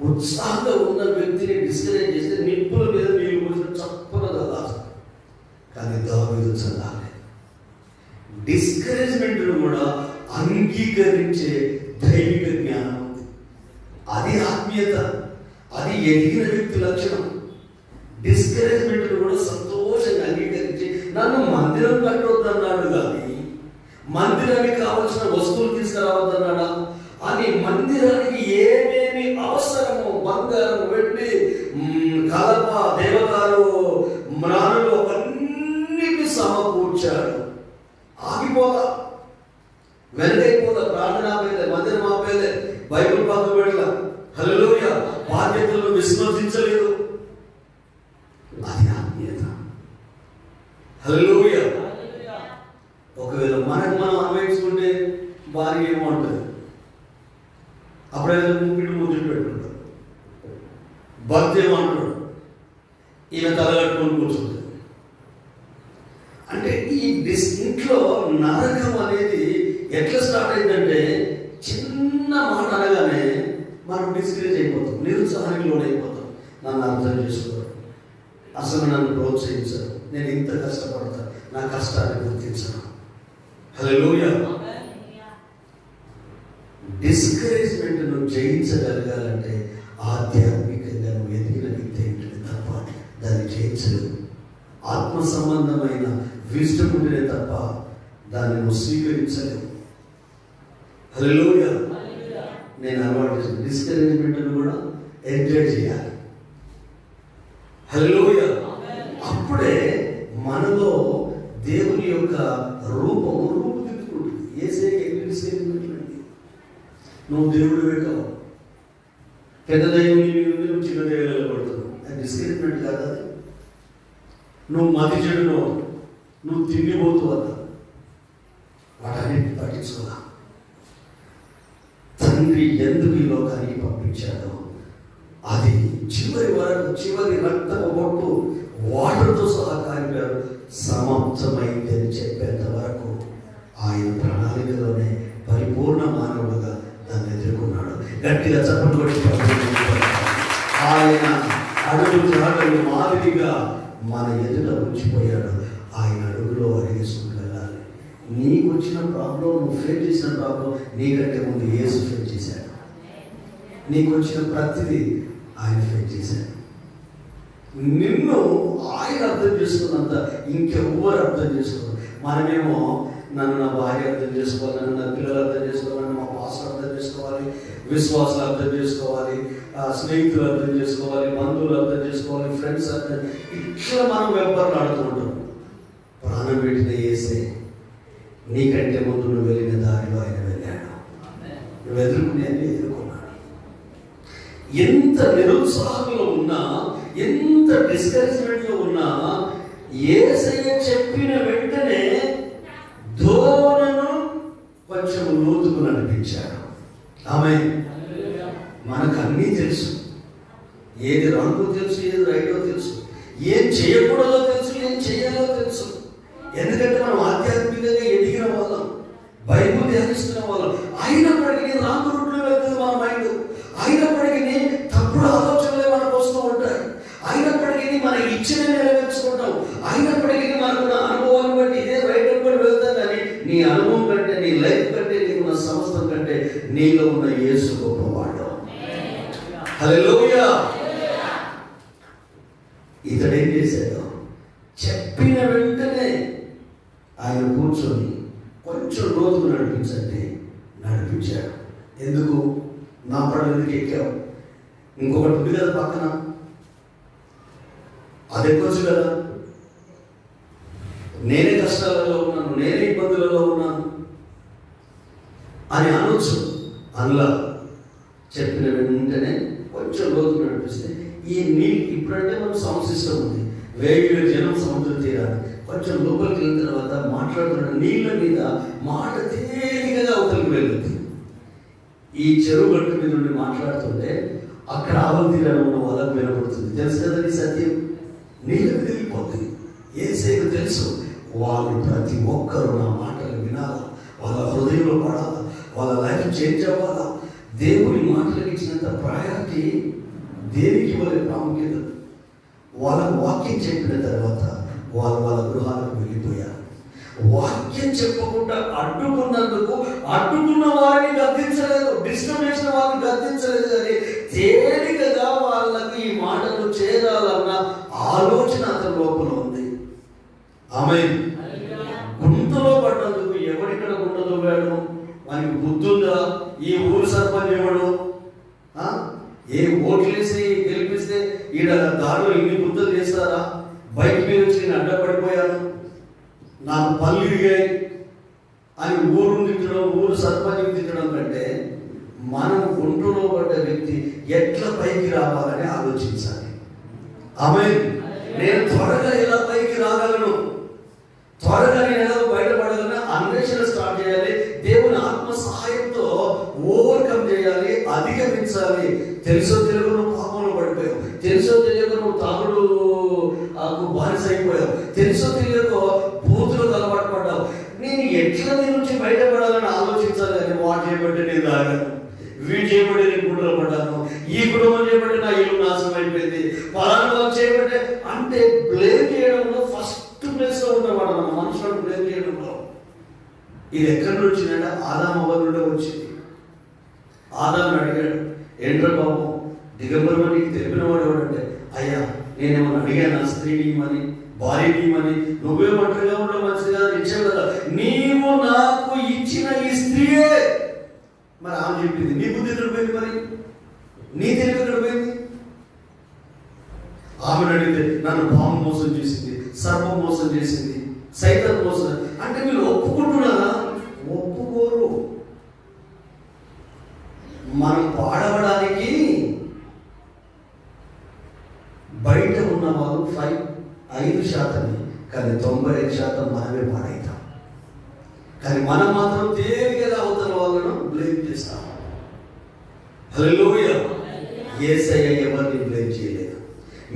ఉత్సాహంగా ఉన్న వ్యక్తిని డిస్కరేజ్ చేస్తే నిప్పుల మీద నీళ్ళు పోసిన చప్పనదా దాసు. కానీ దావీదు చల్లాలి. డిస్కరేజ్మెంట్ను కూడా అంగీకరించే దైవిక జ్ఞానం ఉంది. అది ఆత్మీయత, అది ఎదిగిన వ్యక్తి లక్షణం. డిస్కరేజ్మెంట్ను కూడా సంతోషంగా అంగీకరించి, నన్ను మందిరం కట్టవద్దన్నాడు కానీ మందిరానికి కావలసిన వస్తువులు తీసుకురావద్దన్నాడా అని మందిరానికి ఏమేమి అవసరమో బంగారం, వెండి, కలప, దేవతాలు, మ్రాణులు అవన్నీ సమకూర్చాడు. ఆగిపోదా, వెనకైపోదా, ప్రార్థన ఆపేలే, మందిరం ఆపేలే, బైబిల్ పక్కన పెట్టలా. హల్లెలూయా. బాధ్యతలను విస్మరించలేదు. అది ఆత్మీయత. హల్లెలూయా. ఒకవేళ మనకు మనం అన్వయించుకుంటే భార్య ఏమో అంటుంది, అప్పుడైతే ముద్దులు పెట్టుకుంటారు. భర్త ఏమంటాడు, ఈమె తలగట్టుకొని కూర్చుంటుంది. అంటే ఈ ఇంట్లో నరకం అనేది ఎట్లా స్టార్ట్ అయిందంటే, చిన్న మాట అనగానే డిస్కరేజ్ అయిపోతాం, నిరుత్సాహానికి లోనైపోతాం. నన్ను అర్థం చేసుకోరు, అసలు నన్ను ప్రోత్సహించరు, నేను ఇంత కష్టపడతా, నా కష్టాన్ని గుర్తించను. హల్లెలూయా. డిస్కరేజ్మెంట్ నువ్వు జయించగలగాలంటే ఆధ్యాత్మికంగా నువ్వు ఎదిగిన వ్యక్తి ఏంటంటే తప్ప దాన్ని జయించలేదు. ఆత్మ సంబంధమైన విజ్డమ్ ఉంటేనే తప్ప దాన్ని నువ్వు స్వీకరించలేవు. హల్లెలూయా. నేను అలవాటు చేసిన డిస్కరేజ్మెంట్ను కూడా ఎంజాయ్ చేయాలి. హల్లెలూయా. అప్పుడే మనలో దేవుని యొక్క రూపుదిద్దుకుంటుంది. యేసయ్యకి ఎన్ని డిస్కరేజ్మెంట్లు అండి. నువ్వు దేవుడు పెట్టావు, పెద్ద దైవం నువ్వు చిన్న దైవాలు పడుతున్నావు, అది డిస్కరేజ్మెంట్ కాదు. అది నువ్వు మతి చెడును, నువ్వు తిండిపోతూ వద్దా, వాటన్నిటిని పట్టించుకోదా. తండ్రి ఎందుకు ఈ లోకానికి పంపించాడో అది చివరి రక్తపు బొట్టు వాటర్తో సహా కానిపారు సమాప్తమైంది అని చెప్పేంత వరకు ఆయన ప్రణాళికలోనే పరిపూర్ణ మానవుడుగా దాన్ని ఎదుర్కొన్నాడు. గట్టిగా చప్పట్లు కొట్టి ఆయన అడుగు మాదిరిగా మన ఎదుట ఉంచిపోయాడు. ఆయన అడుగులో అడిగేసుకుని వెళ్ళాలి. నీకు వచ్చిన ప్రాబ్లం, నువ్వు ఫేస్ చేసిన ప్రాబ్లం నీకంటే ముందు యేసు ఫేస్ చేశాడు. నీకు వచ్చిన ప్రతిదీ ఆయన ఫేస్ చేశాడు. నిన్ను ఆయన అర్థం చేసుకున్నంత ఇంకెవ్వరు అర్థం చేసుకోరు. మనమేమో నన్ను నా భార్య అర్థం చేసుకోవాలి, నన్ను నా పిల్లలు అర్థం చేసుకోవాలి, నన్ను మా పాస్టర్ అర్థం చేసుకోవాలి, విశ్వాసాలు అర్థం చేసుకోవాలి, స్నేహితులు అర్థం చేసుకోవాలి, బంధువులు అర్థం చేసుకోవాలి, ఫ్రెండ్స్ అర్థం, ఇట్లా మనం వ్యాపారాలు ఆడుతూ ఉంటాం. ప్రాణం పెట్టిన యేసే నీకంటే ముందు నువ్వు వెళ్ళిన దారిలో ఆయన వెళ్ళాడు. నువ్వు ఎదుర్కొనే ఎదుర్కొన్నాడు. ఎంత నిరుత్సాహంలో ఉన్నా, ఎంత డిస్కరేజ్మెంట్లో ఉన్నా యేసయ్య చెప్పిన వెంటనే ధోరణను కొంచెం లోతుకు నడిపించాడు. ఆమేన్. మనకు అన్నీ తెలుసు, ఏది రాంగో తెలుసు, ఏది రైటో తెలుసు, ఏం చేయకూడదో తెలుసు, ఏం చేయాలో తెలుసు. ఎందుకంటే మనం ఆధ్యాత్మికంగా ఎదిగిన వాళ్ళం, బైబుల్ ధ్యానిస్తున్న వాళ్ళం. అయినప్పటికీ రాంగ్ రూట్లో వెళ్తుంది మన మైండ్. అయినప్పటికీ తప్పుడు ఆలోచనలే మనకు వస్తూ ఉంటాయి. అయినప్పటికీ మనం ఇచ్చిన నెరవేర్చుకుంటాం. అయినప్పటికీ మనకున్న అనుభవాన్ని బట్టి ఇదే రైట్ అనుకొని వెళ్తాం. కానీ నీ అనుభవం కంటే, నీ లైఫ్ కంటే, నీకున్న సమస్తం కంటే నీలో ఉన్న యేసు గొప్పవాడు. హల్లెలూయా. ఇతడేం చేశాడు? చెప్పిన వెంటనే ఆయన కూర్చొని కొంచెం రోజుకు నడిపించండి, నడిపించాడు. ఎందుకు? నా పడవకి ఎక్కావు, ఇంకొకటి ఉంది కదా పక్కన, అది ఎక్కొచ్చు కదా. నేనే కష్టాలలో ఉన్నాను, నేనే ఇబ్బందులలో ఉన్నాను అని అనొచ్చు. అందులో చెప్పిన వెంటనే కొంచెం రోజుకు నడిపిస్తే ఈ నీళ్ళు ఇప్పుడంటే మనం సౌండ్ సిస్టమ్ ఉంది, వేగిన జనం సముద్ర తీరాలి, కొంచెం లోపలికి వెళ్ళిన తర్వాత మాట్లాడుతున్న నీళ్ళ మీద మాట తేలికగా అవతలికి వెళ్తుంది. ఈ చెరువు గట్టు మీద నుండి మాట్లాడుతుంటే అక్కడ ఆవల తీరాలు ఉన్న వాళ్ళకి వినపడుతుంది. తెలుసు కదా ఈ సత్యం. నీళ్ళ మీద వెళ్ళిపోతుంది. యేసయ్యకు తెలుసు వాళ్ళు ప్రతి ఒక్కరు నా మాటలు వినాలా, వాళ్ళ హృదయంలో పడాలా, వాళ్ళ లైఫ్ చేంజ్ అవ్వాలా. దేవుని మాటలకు ఇచ్చినంత ప్రయారిటీ దేనికి వాళ్ళ ప్రాముఖ్యత. వాళ్ళకు వాక్యం చెప్పిన తర్వాత వాళ్ళ గృహాలకు వెళ్ళిపోయారు. వాక్యం చెప్పకుండా అడ్డుకున్నందుకు అడ్డుకున్న వారిని గద్దించలేదు, డిస్టర్బ్ చేసిన వారిని గద్దించలేదు. కానీ తేలికగా వాళ్ళకి ఈ మాటలు చేరాలన్న ఆలోచన అతని లోపల ఉంది. ఆమేన్. గుంతలో పడ్డందుకు ఎవరిక్కడ గుంటలో పోయాడు? మనకి బుద్ధుందా? ఈ ఊరు సర్పంచ్ ఎవడు? ఏ ఓట్లేసి గెలిపిస్తే ఈడ దారిలో ఇన్ని గుంతలు చేస్తారా? బైక్ మీద వచ్చి నేను అడ్డపడిపోయాను, నాకు పళ్ళు ఇరిగాయి అని ఊరుని తిట్టడం, ఊరు సర్పంచ్ని తిట్టడం కంటే మనం గుంటలో పడ్డ వ్యక్తి ఎట్లా పైకి రావాలని ఆలోచించాలి. ఆమేన్. నేను త్వరగా ఎలా పైకి రాగలను, త్వరగా నేను ఎలా బయటపడగలను అన్వేషణ స్టార్ట్ చేయాలి. దేవుని ఆత్మ సహాయంతో ఓవర్కమ్ చేయాలి, అధిగమించాలి. తెలుసో తెలియక నువ్వు పాపంలో పడిపోయావు, తెలుసో తెలియక నువ్వు తాగుడు బానిస అయిపోయావు, తెలుసో తెలియక బూతులకు అలవాటు పడ్డావు. నేను ఎట్లా దీని నుంచి బయటపడాలని ఆలోచించాలి. కానీ వాడు చేయబట్టి నేను తాగాను, వీడు చేయబట్టి నేను గుండెలో పడ్డాను, ఇది ఎక్కడి నుంచి వచ్చిందంటే ఆదాము అవ్వ నుండి వచ్చింది. ఆదాము అడిగాడు, ఏంట్రా బాబు దిగంబరం నీకు తెలిపిన వాడు ఎవడంటే, అయ్యా నేనేమన్నా అడిగాను స్త్రీని ఇమ్మని, భార్యని ఇమ్మని, నువ్వే ఒంటరిగా ఉండడం మంచిది కదా, ఇచ్చావు కదా, నీవు నాకు ఇచ్చిన ఈ స్త్రీయే. మరి ఆమె చెప్పింది, నీ బుద్ధి ఎక్కడ పోయింది, మరి నీ తెలివి ఎక్కడ పోయింది? ఆమెను అడిగితే నన్ను పాము మోసం చేసింది, సర్పం మోసం చేసింది, సైతం మోసం. అంటే మీరు ఒప్పుకుంటున్నారా? ఒప్పుకోరు. మనం పాడవడానికి బయట ఉన్న వాళ్ళు 5% కానీ 95% మనమే పాడైతాం. కానీ మనం మాత్రం తేలికగా అవతల వాళ్ళను బ్లేమ్ చేస్తాం. హల్లెలూయా. యేసయ్య ఎవరిని బ్లేమ్ చేయలేదు.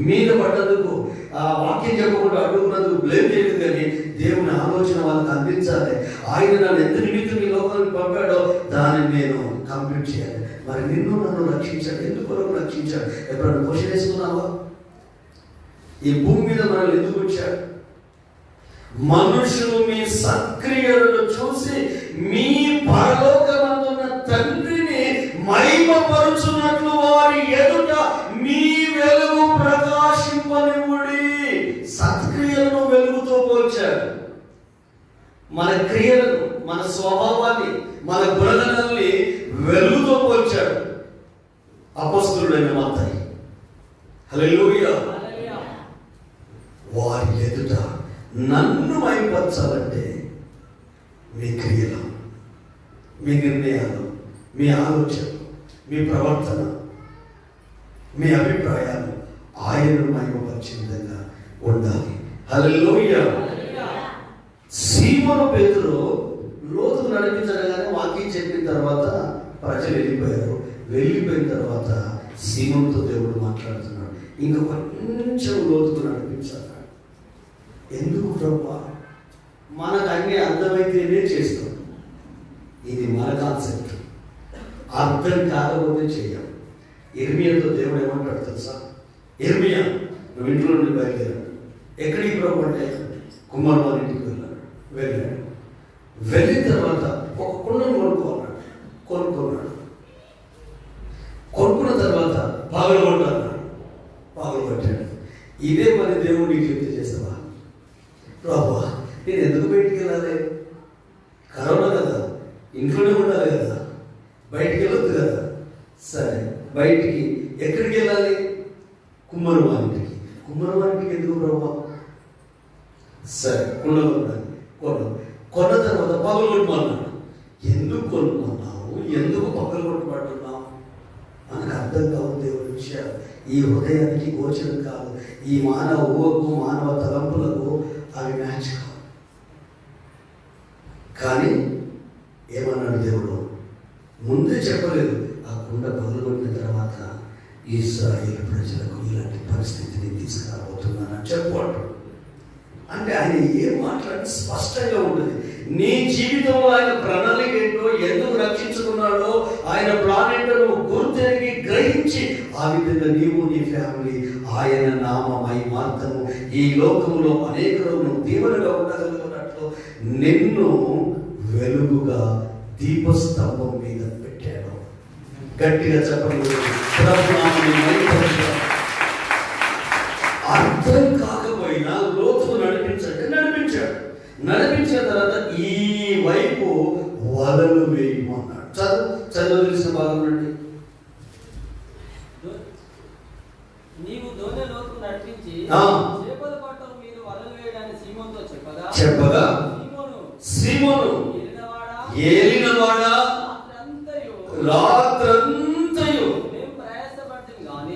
మీద పడ్డందుకు ఆ వాక్యం చెప్పకుండా అడుగున్నందుకు బ్లేమ్ చేయలేదు. కానీ దేవుని ఆలోచన వాళ్ళకి అందించాలి. ఆయన నన్ను ఎంత నిమిత్తం ఈ లోకానికి పంపాడో దాన్ని నేను కంప్లీట్ చేయాలి. మరి నిన్ను నన్ను రక్షించాడు, ఎందుకు రక్షించాడు? ఎప్పుడైనా క్వశ్చన్ వేసుకున్నావా? ఈ భూమి మీద మనల్ని ఎందుకు వచ్చాడు? మనుషులు మీ సత్క్రియలను చూసి మీ పరలోకమందున్న తండ్రిని మహిమపరుచున్నట్లు వారి ఎదుట మీ వెలుగు ప్రకాశింపనివ్వుడి. సత్క్రియలను వెలుగుతో పోల్చాడు. మన క్రియలను, మన స్వభావాన్ని, మన గుణగణాలని వెలుగుతో పోల్చాడు అపొస్తలుడైన మత్తయి. హల్లెలూయా. వారి ఎదుట నన్ను మైపరచాలంటే మీ క్రియలు, మీ నిర్ణయాలు, మీ ఆలోచనలు, మీ ప్రవర్తన, మీ అభిప్రాయాలు ఆయనను మహిమపరిచే విధంగా ఉండాలి. హల్లెలూయా. సీమోను పేతురు లోతుకు నడిపించగానే వాక్యం చెప్పిన తర్వాత ప్రజలు వెళ్ళిపోయారు. వెళ్ళిపోయిన తర్వాత సీమోనుతో దేవుడు మాట్లాడుతున్నాడు, ఇంకా కొంచెం లోతుకు నడిపించాలి. ఎందుకు ప్రభువా? మనకు అన్నీ అర్థమైతేనే చేస్తాం. ఇది మన కాన్సెప్ట్. అర్థం కాకపోతే చెయ్యం. ఇర్మియాతో దేవుడు ఏమంటాడు తెలుసా? ఇర్మియా, నువ్వు ఇంట్లో నుండి బయలుదేరాడు. ఎక్కడికి ప్రభు అంటే కుమార్ వారి ఇంటికి వెళ్ళాడు. వెళ్ళిన తర్వాత ఒక కుండను కొనుక్కున్నాడు. కొనుక్కున్న తర్వాత పగలగొట్టాడు. ఇదే పని దేవుడు నీకు చెప్తే చేస్తావా? ప్రభు నేను ఎందుకు బయటికి వెళ్ళాలి? కరోనా కదా, ఇంట్లోనే ఉండాలి కదా, బయటికి వెళ్ళొద్దు కదా. సరే, బయటికి ఎక్కడికి వెళ్ళాలి? కుమ్మరి వారింటికి. ఎందుకు ప్రభు? సరే, కొన్న తర్వాత పగలు కొట్టుమన్నాడు. ఎందుకు కొనుక్కున్నావు? ఎందుకు పగలు కొట్టుకుంటున్నావు? మనకు అర్థం కావు దేవుడి విషయాలు. ఈ హృదయానికి గోచరం కాదు. ఈ మానవ ఊహకు, మానవ తలంపులకు అవి మ్యాచ్ కావు. కానీ ఏమన్నాడు దేవుడు? ముందే చెప్పలేదు. ఆ కుండ పగలగొట్టిన తర్వాత ఇశ్రాయేలు ప్రజలకు ఇలాంటి పరిస్థితిని తీసుకురాబోతున్నానని చెప్పాడు. అంటే ఆయన ఏం మాట్లాడి స్పష్టంగా ఉంటుంది. నీ జీవితంలో ఆయన ప్రణాళిక ఏంటో, ఎందుకు రక్షించుకున్నాడో, ఆయన ప్లాన్ ఏంటో నువ్వు గుర్తెరిగి గ్రహించి ఆ విధంగా నీవు, నీ ఫ్యామిలీ ఆయన నామ మహిమార్థము ఈ లోకంలో అనేకులను దీవెనగా ఉండగలుగుతున్నట్లు నిన్ను వెలుగుగా దీపస్తంభం మీద పెట్టాడు. గట్టిగా చెప్పండి. అర్థం కాకపోయినా లోతుకు నడిపించాడు. నడిపించిన తర్వాత ఈ వైపు వలలు వేయమన్నాడు. చదువు తెలిసిన భాగం నుండి. నీవు దోణి లోతుకు నడిపించి చేపల పట్టం మీద వలలు వేయడానికి సీమోనుతో చెప్పగా సీమోను ఏలినవాడా రాత్రంతయు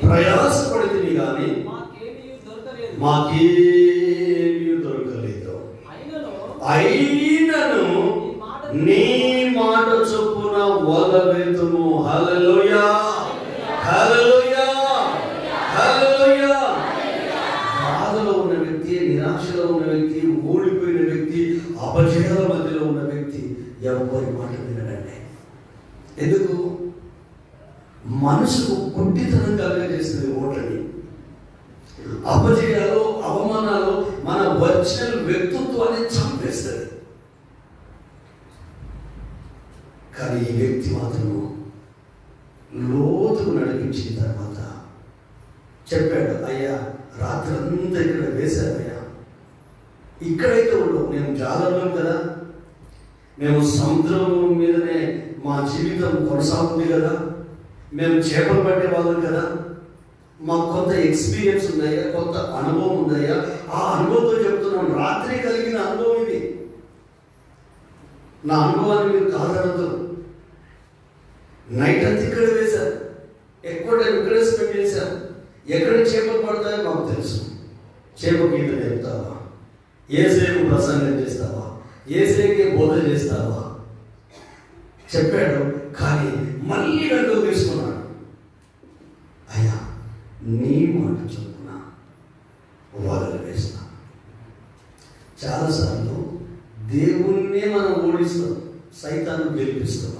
ప్రయాసపడితిని గాని మాకేమీ దొరకలేదు. అయినను నీ మాట చొప్పున వల వేతుము. హల్లెలూయా, హల్లెలూయా, హల్లెలూయా. బాధలో ఉన్న వ్యక్తి, నిరాశలో ఉన్న వ్యక్తి, ఓడిపోయిన వ్యక్తి, అపజయాల మధ్యలో ఉన్న వ్యక్తి ఎవరి మాట వినడండి. ఎందుకు? మనసుకు కుంటితనం కలిగజేస్తుంది ఓటమి. అపజయాలు, అవమానాలు మన ఒరిజినల్ వ్యక్తిత్వాన్ని చంపేస్తుంది. కానీ ఈ వ్యక్తి మాత్రము లోతుకు నడిపించిన తర్వాత చెప్పాడు, అయ్యా రాత్రి అంతా ఇక్కడ వేశారయ్యా, ఇక్కడైతే ఉండవు, మేము జాలర్లం కదా, మేము సముద్రం మీదనే మా జీవితం కొనసాగుతుంది కదా, మేము చేపలు పట్టే వాళ్ళం కదా, మాకు కొంత ఎక్స్పీరియన్స్ ఉందయ్యా, కొంత అనుభవం ఉందయ్యా, ఆ అనుభవంతో చెప్తున్నాం, రాత్రి కలిగిన అనుభవం ఇది, నా అనుభవాన్ని మీరు కాదనద్దు. నైట్ అంతా ఇక్కడ వేశారు, ఎక్కువ టైం ఇక్కడే స్పెండ్ చేశాం, ఎక్కడ చేపలు పడతాయో మాకు తెలుసు. చేప గీత చెప్తావా, ఏసేపు ప్రసంగం చేస్తావా, ఏసేకే బోధ చేస్తావా చెప్పాడు. కానీ మళ్ళీ వెంటనే తీసుకున్నాడు, అయ్యా నీ మాట చొప్పున వలలు వేస్తా. చాలాసార్లు దేవుణ్ణే మనం ఓడిస్తాం, సైతాన్ని గెలిపిస్తాం.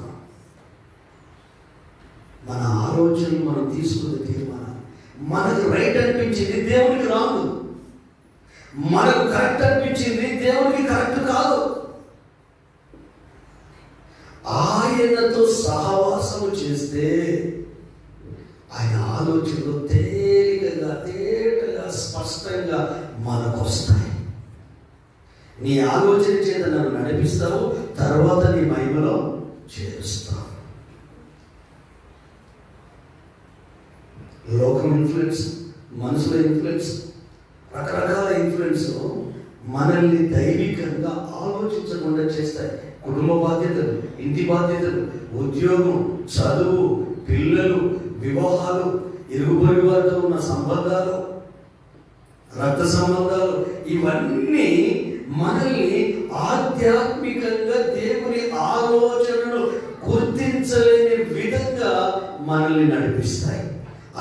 మన ఆలోచనలు మనం తీసుకునే తీర్మానం మనకు రైట్ అనిపించింది దేవునికి రాదు, మనకు కరెక్ట్ అనిపించింది దేవునికి కరెక్ట్ కాదు. ఆయనతో సహవాసము చేస్తే ఆయన ఆలోచనలు తేలికగా తేటగా స్పష్టంగా మనకు వస్తాయి. నీ ఆలోచన చేత నన్ను నడిపిస్తావు, తర్వాత నీ మహిమలో చేరుస్తావు. లోకం ఇన్ఫ్లుయెన్స్, మనుషుల ఇన్ఫ్లుయెన్స్, రకరకాల ఇన్ఫ్లుయెన్స్ మనల్ని దైవికంగా ఆలోచించకుండా చేస్తాయి. కుటుంబ బాధ్యతలు, ఇంటి బాధ్యతలు, ఉద్యోగం, చదువు, పిల్లలు, వివాహాలు, ఇరుగు పొరుగు వారితో ఉన్న సంబంధాలు, రక్త సంబంధాలు, ఇవన్నీ మనల్ని ఆధ్యాత్మికంగా దేవుని ఆలోచనను గుర్తించలేని విధంగా మనల్ని నడిపిస్తాయి.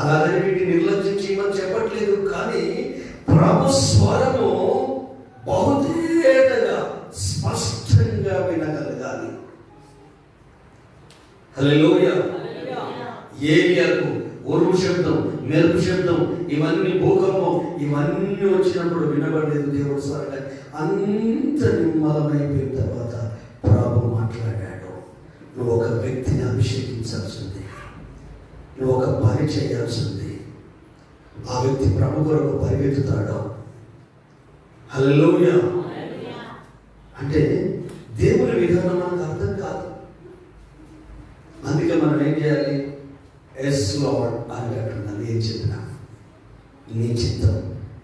అలాగని వీటిని నిర్లక్ష్యం చేయమని చెప్పట్లేదు, కానీ ప్రభు స్వరము బహుతేటగా స్పష్టంగా వినగలగాలి. హల్లెలూయా. ఏలియాకు ఉరుము శబ్దం, మెరుపు శబ్దం, ఇవన్నీ భూకంపం, ఇవన్నీ వచ్చినప్పుడు వినబడలేదు దేవుడు స్వరంగా. అంత నిమ్మలమైపోయిన తర్వాత ప్రభు మాట్లాడాడు, నువ్వు ఒక వ్యక్తిని అభిషేకించాల్సింది, నువ్వు ఒక పని చేయాల్సింది. ఆ వ్యక్తి ప్రభు కొరకు పరిగెత్తుతాడు. హల్లెలూయా. అంటే దేవుని విధానం మనకు అర్థం కాదు, అందుకే మనం ఏం చేయాలి? ఎస్ లార్డ్ అని అంటున్నాను. ఏం చెప్పినా నీ చిత్తం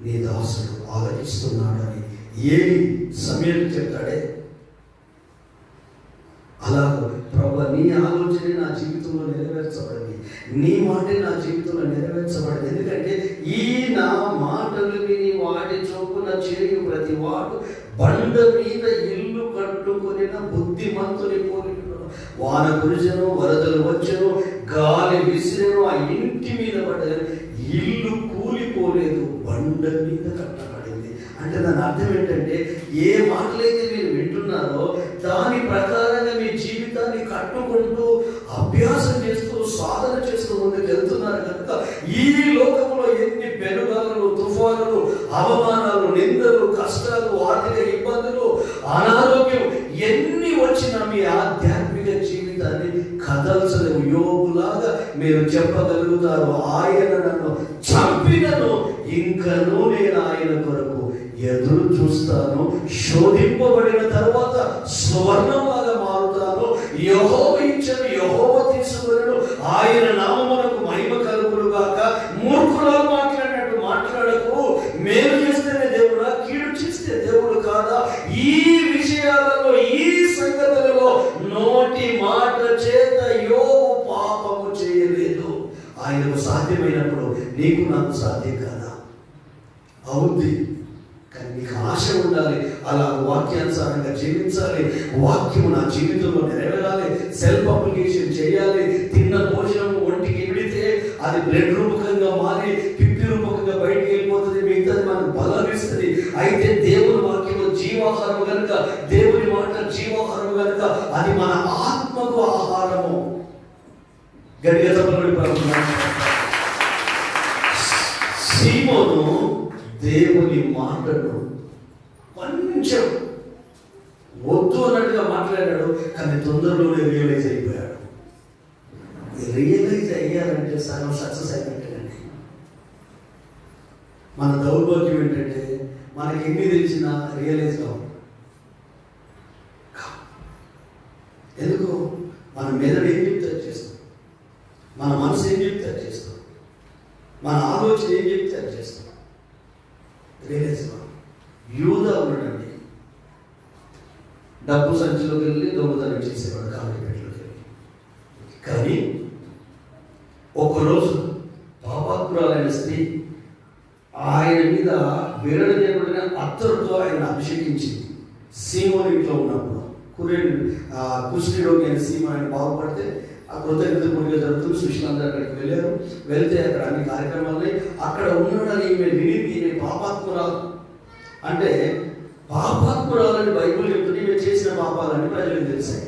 నీ దాసుడు ఆలోచిస్తున్నాడు అని ఏమి సమయం చెప్తాడే, అలాగో ప్రభు నీ ఆలోచన నా జీవితంలో నెరవేర్చబడింది, నీ మాటే నా జీవితంలో నెరవేర్చబడింది. ఎందుకంటే ఈ నా మాటలు విని వాటి చొప్పున చేయు ప్రతి వాడు బండ మీద ఇల్లు కట్టుకొనిన బుద్ధిమంతుని పోలికను. వాన కురిసెను, వరదలు వచ్చెను, గాలి విసిరెను, ఆ ఇంటి మీద పడ్డది, ఇల్లు కూలిపోలేదు, బండ మీద కట్టబడింది. అంటే దాని అర్థం ఏంటంటే, ఏ మాటలైతే మీరు వింటున్నారో దాని ప్రకారంగా మీ జీవితాన్ని కట్టుకుంటూ అభ్యాసం చేస్తూ సాధన చేస్తూ ముందుకు వెళ్తున్నారు కనుక ఈ లోకంలో ఎన్ని పెనుగాలు, తుఫానులు, అవమానాలు, నిందలు, కష్టాలు, ఆర్థిక ఇబ్బందులు, అనారోగ్యం ఎన్ని వచ్చినా మీ ఆధ్యాత్మిక జీవితాన్ని కదల్చలేవు. యోగులాగా మీరు చెప్పగలుగుతారు, ఆయన నన్ను చంపినను ఇంకనూ నేను ఆయన కొరకు ఎదురు చూస్తాను, శోధింపబడిన తర్వాత సువర్ణంలాగా మారుతాను, యెహోవా ఇచ్చను యెహోవా తీసుకొనెను, ఆయన నామమునకు మహిమ కలుగును గాక. మూర్ఖురాలు మాట్లాడినట్టు మాట్లాడకు. మేలు చేస్తేనే దేవుడా, కీడు చేస్తే దేవుడు కాదా? ఈ విషయాలలో, ఈ సంగతులలో నోటి మాట చేత యోగు పాపము చేయలేదు. ఆయనకు సాధ్యమైనప్పుడు నీకు నాకు సాధ్యం కాదా? అవుద్ది. కానీ నీకు ఆశ ఉండాలి, అలా వాక్యానుసారంగా జీవించాలి, వాక్యము నా జీవితంలో నెరవేరాలి, సెల్ఫ్ అప్లికేషన్ చేయాలి. తిన్న భోజనం ఒంటికి విడితే అది బ్లడ్ రూపకంగా మారి పిప్పి రూపకంగా బయటికి వెళ్ళిపోతుంది, మిగతాది మనకు బలాన్ని ఇస్తుంది. అయితే దేవుని వాక్యము జీవాహారం కనుక, దేవుని మాట జీవాహారం కనుక అది మన ఆత్మకు ఆహారము. గడిగ సీమోను దేవుని మాటను కొంచెం వద్దు అన్నట్టుగా మాట్లాడాడు, కానీ తొందరలోనే రియలైజ్ అయిపోయాడు. రియలైజ్ అయ్యారంటే సగం సక్సెస్ అయినట్టేనండి. మన దౌర్భాగ్యం ఏంటంటే మనకి ఎన్ని తెలిసినా రియలైజ్ కావు. ఎందుకు? మన మెదడు ఏం చెప్తే అది చేస్తాం, మన మనసు ఏం చెప్తే అది చేస్తాం, మన ఆలోచన ఏం చెప్తే అది చేస్తాం. రియలైజ్ కావు. యూదా ఉన్నాడండి, డబ్బు సంచిలోకి వెళ్ళి దొంగతనం చేసేవాడు కామెడీపేటలోకి వెళ్ళి. కానీ ఒకరోజు పాపాత్మురాలైన స్త్రీ ఆయన మీద విరడదేవుడిన అత్తరుతో ఆయన అభిషేకించింది. సీమోని ఇంట్లో ఉన్నప్పుడు కుష్ఠరోగి అయిన సీమ ఆయన బాగుపడితే ఆ కృతజ్ఞత పూర్తిగా జరుగుతుంది. సుశీలందరూ అక్కడికి వెళ్ళారు. వెళ్తే అక్కడ అన్ని కార్యక్రమాలని అక్కడ ఉన్నాడని ఈమె వినింది. ఈమె పాపాత్మురాలు అంటే పాపాత్మురాలని బైబిల్ చెప్తుంది. ఈమె చేసిన పాపాలని ప్రజలకు తెలిసాయి.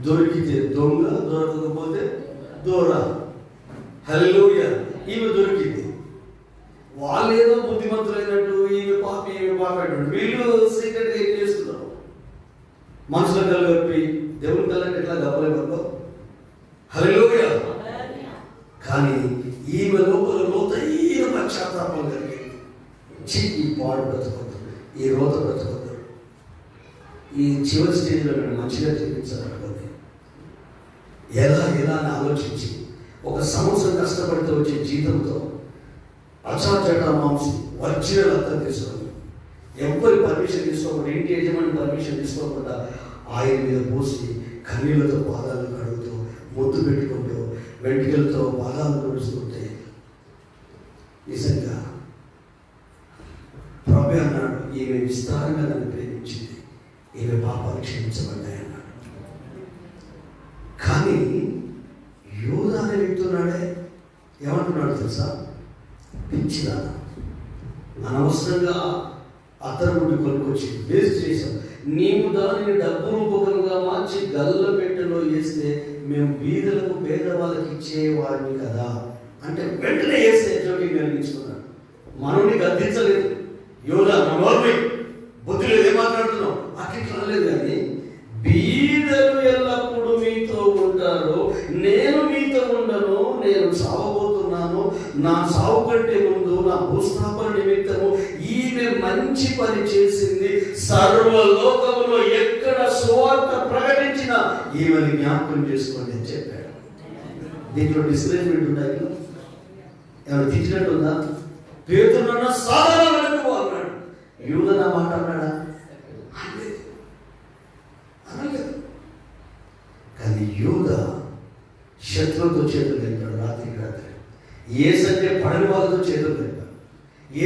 దొరికితే దొంగ, దొరకకపోతే దూర. హల్లెలూయా. ఈమె దొరికింది. వాళ్ళు ఏదో బుద్ధిమంతులైనట్టు ఈమె పాపి అంటాడు. వీళ్ళు సీక్రెట్గా ఏం చేస్తున్నారు? మనుషుల కళ్ళు కప్పి దేవుని కళ్ళంటే ఎట్లా గప్పలేమో. హల్లెలూయా. కానీ ఈమె లోపల లోతైన పశ్చాత్తాపం కలిగింది. ఈ పాడు బ్రతకొద్దు, ఈ రోత బ్రతకొద్దు, ఈ చివరి స్టేజ్లో నేను మంచిగా జీవించాలనుకోండి. ఎలా అని ఆలోచించి 1 సంవత్సరం కష్టపడితే వచ్చే జీతంతో అచాచట మాంసం ఒరిజినల్ అర్థం తీసుకొని ఎవరి పర్మిషన్ తీసుకోకుండా, ఇంటి యజమాని పర్మిషన్ తీసుకోకుండా ఆయన మీద పోసి కన్నీళ్లతో పాదాలు కడుగుతూ ముద్దు పెట్టుకుంటూ వెంట్రుకలతో పాదాలు నడుస్తుంటే నిజంగా ప్రభు అన్నాడు, ఈమె విస్తారంగా నన్ను ప్రేమించింది, ఈమె పాపాలు క్షమించబడ్డాయి అన్నాడు. కానీ యూదా అనే వ్యక్తి ఉన్నాడే ఏమంటున్నాడు తెలుసా? పిచ్చిదా, అనవసరంగా అతను గుడి కొనుక్కొచ్చి వేస్ట్ చేశాం. నీవు దానిని డబ్బు రూపకంగా మార్చి గల్ల పెట్టెలో వేస్తే మేము బీదలకు పేదవాళ్ళకి ఇచ్చేవాడిని కదా అంటే వెంటనే వేస్తే జోక్యం కలిగించుకున్నాడు. మనల్ని గద్దించలేదు. యోధా నోర్మి బుద్ధి లేదు, ఏం మాట్లాడుతున్నావు అట్లా అనలేదు. కానీ బీదలు ఎల్లప్పుడూ మీతో ఉంటారు, నేను మీతో ఉండను, నేను సావబోతున్నాను, నా సావు కంటే ముందు నా భూస్థాపన నిమిత్తము ఈమె మంచి పని చేసింది, సర్వలోకములో ఎక్కడ సువార్త ప్రకటించినా ఈమెని జ్ఞాపకం చేసుకోండి అని చెప్పాడు. దీంట్లో డిస్కరేజ్మెంట్ ఉన్నాయి, ఏమైనా తెచ్చినట్టు ఉందా? పేతురున్న సాధారణ అన్నాడు. యూదా నా మాట అన్నాడా? అనలేదు. కానీ యూదా శత్రువుతో చేతులు కలిపాడు. రాత్రి ఏసంటే పడని వాళ్ళతో చేతులు కలిపాడు,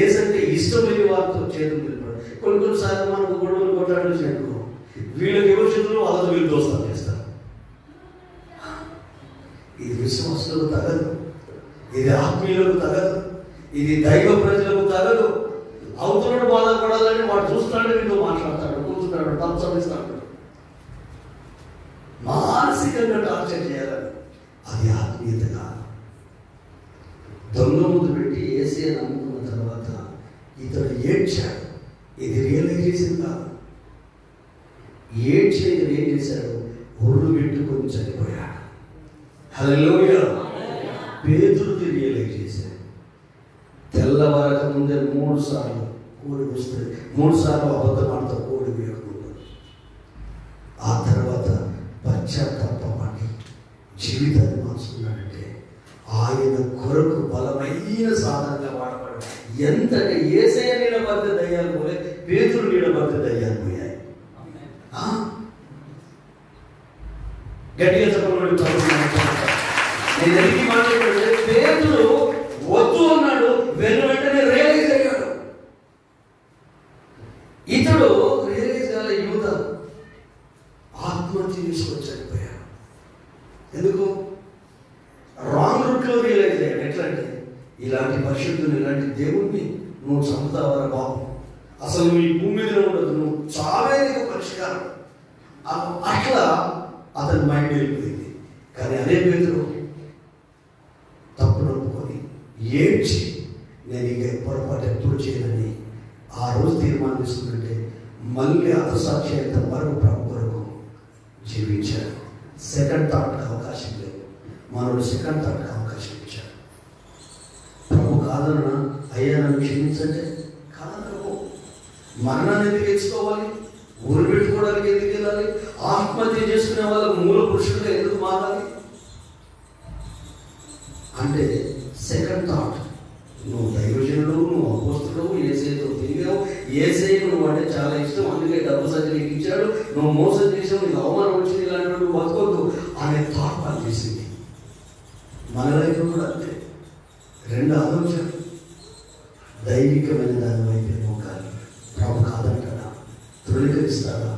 ఏసంటే ఇష్టం లేని వాళ్ళతో చేతులు కలిపాడు. కొన్నిసార్లు మనకు గొడవలు కొట్లాడేసినట్టు వీళ్ళకి ఎవరు శత్రువు వాళ్ళతో వీళ్ళు దోస్తాలు చేస్తారు. ఇది విశ్వాసులకు తగదు, ఇది ఆత్మీయులకు తగదు, ఇది దైవ ప్రజలకు తగదు. అవతలను బాధపడాలని వాడు చూస్తున్నాడు, వీళ్ళు మాట్లాడతాడు, కూర్చుంటాడు, తమసమిస్తాడు, మానసికంగా టార్చర్ చేయాలని. అది ఆత్మీయత కాదు. దొంగ ముందు పెట్టి ఏసే నమ్ముకున్న తర్వాత ఇతడు ఏడ్చాడు. ఇది రియలైజేషన్ కాదు. ఏడ్చి ఇతడు ఏం చేశాడు? ఒళ్ళు పెట్టుకొని చనిపోయాడు. హల్లెలూయా. పేతురుది రియలైజ్ చేశాడు. తెల్లవారక ముందే 3 సార్లు కోడి వస్తుంది, 3 సార్లు అబద్ధం ఆడుతూ కోడి వేయకూడదు. ఆ తర్వాత పశ్చాత్తాపడి జీవితాన్ని మార్చుకున్నాడంటే ఆయన కొరకు బలమైన సాధనగా వాడబడు. ఎంతగా యేసయ్య నిలబడితే దయ్యాలు పోయాయి, పేతురు నిలబడితే దయ్యాలు పోయాయి. గట్టిగా చెప్పబడి నేను ఎందుకు మాట్లాడుతుంటే పేతురు వద్దు అన్నాడు, వెంటనే రియలైజ్ అయ్యాడు. ఇతడు రియలైజ్ కాలే. యూదా ఆత్మహత్య తీసుకొని చనిపోయాడు. ఎందుకు? రాంగ్ రూట్లో రియలైజ్ అయ్యాడు. ఎట్లంటే ఇలాంటి పరిశుద్ధుని, ఇలాంటి దేవుణ్ణి నువ్వు చంపుతావరా బాబు, అసలు నువ్వు ఈ భూమి మీద ఉండదు, నువ్వు చావే నీకు పరిష్కారం. అట్లా అతని మైండ్ వెళ్ళిపోయింది. కానీ అదే పేతురు తప్పు నమ్ముకొని ఏడ్చి నేను ఇక పొరపాటు ఎప్పుడు చేయనని ఆ రోజు తీర్మానం తీసుకుంటే మళ్ళీ హతసాక్షి అయినంత వరకు ప్రభు కొరకు జీవించాడు. సెకండ్ థాట్కి అవకాశం లేదు. మనోడు సెకండ్ థాట్కి అవకాశం ఇచ్చాడు. ప్రభు కాదన్న అయ్యా నన్ను క్షమించండి కాదనకు. మరణాన్ని ఎందుకు తెచ్చుకోవాలి? ఊరు పెట్టుకోవడానికి ఎందుకు వెళ్ళాలి? ఆత్మహత్య చేసుకునే వాళ్ళకు మూల పురుషులుగా ఎందుకు మారాలి అంటే సెకండ్ థాట్. నువ్వు దైవజనుడు, నువ్వు అపోస్తుడు, ఏసైతో తిరిగావు, ఏసైకు నువ్వు అంటే చాలా ఇష్టం, అందుకే డబ్బు సర్టిఫికేట్ ఇచ్చాడు, నువ్వు మోసం చేసావు, నీకు అవమానం వచ్చింది, ఇలాంటి నువ్వు బతకొద్దు అనే థాట్ పనిచేసింది. మన లైఫ్లో కూడా అంతే. రెండు ఆలోచన, దైవికమైన దాని వైపు మోకాలి. ప్రభు కాదంటాడా? తృణీకరిస్తాడా?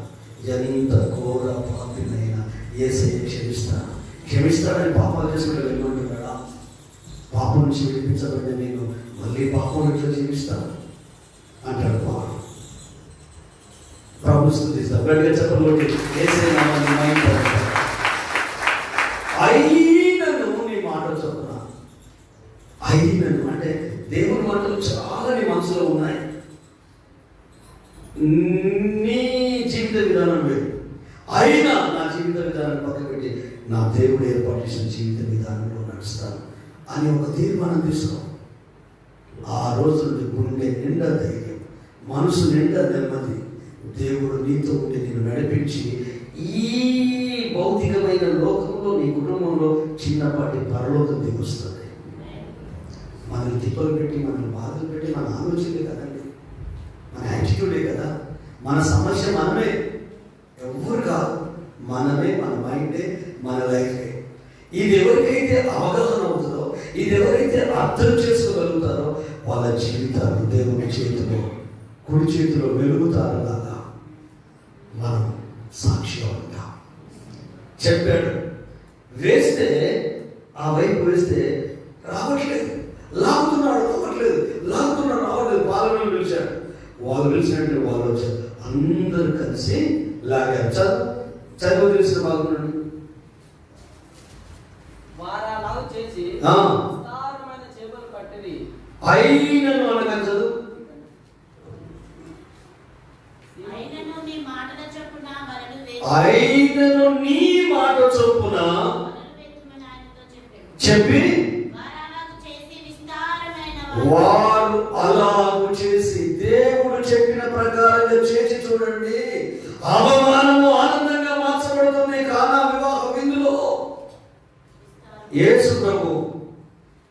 ఎంత ఘోర పాపినైనా ఏసయ్య క్షమిస్తాడని పాపాలు చేసుకుంటే వెళ్ళమంటున్నాడా? పాపం నుంచి విడిపించబడిన నేను మళ్ళీ పాపం ఎట్లా జీవిస్తాను అంటాడు పాపం. ప్రభు స్తుతిస్తాం. గట్టిగా చెప్పండి. అయినను నీ మాట చొప్పున. అయినను అంటే దేవుని మాటలు చాలా నీ మనసులో ఉన్నాయి. నీ జీవిత విధానం వేరు. అయినా నా జీవిత విధానం పక్కన పెట్టి నా దేవుడు ఏర్పాటు చేసిన జీవిత విధానంలో నడుస్తాను అని ఒక తీర్మానం తీసుకో. ఆ రోజు గుండె నిండా ధైర్యం, మనసు నిండా నెమ్మది. దేవుడు నీతో ఉండి నేను నడిపించి ఈ భౌతికమైన లోకంలో నీ కుటుంబంలో చిన్నపాటి పరలోకం దిగొస్తుంది. మనల్ని తిప్పలు పెట్టి, మనల్ని బాధలు పెట్టి మన ఆలోచనలే కదండి, మన యాటిట్యూడే కదా. మన సమస్య మనమే, ఎవరు కాదు. మనమే, మన మైండే, మన లైఫే. ఇది ఎవరికైతే అవగాహన అవుతుందో, ఇది ఎవరైతే అర్థం చేసుకోగలుగుతారో వాళ్ళ జీవితాలు దేవుని చేతిలో, కుడి చేతిలో వెలుగుతారలాగా మనం సాక్షిగా ఉంటాం. చెప్పాడు, వేస్తే ఆ వైపు వేస్తే రావట్లేదు, లాగుతున్నాడు రావట్లేదు, లాగుతున్నాడు రావట్లేదు. పాలనలు పిలిచాడు, వాళ్ళు పిలిచినట్టు వాళ్ళు వచ్చారు, అందరూ కలిసి లాగారు. చదువు తెలిసిన బాగున్నాడు. వారాలాగు చేసి విస్తారమైన చేపలు పట్టిరి. అయినను అనగా చదువు. అయినను నీ మాట చొప్పున చెప్పి వారు అలాగు చేసి దేవుడు చెప్పిన ప్రకారంగా చేసి చూడండి, అవమానము ఆనందంగా మార్చబడుతుంది. కానా వివాహ విందులో యేసు ప్రభు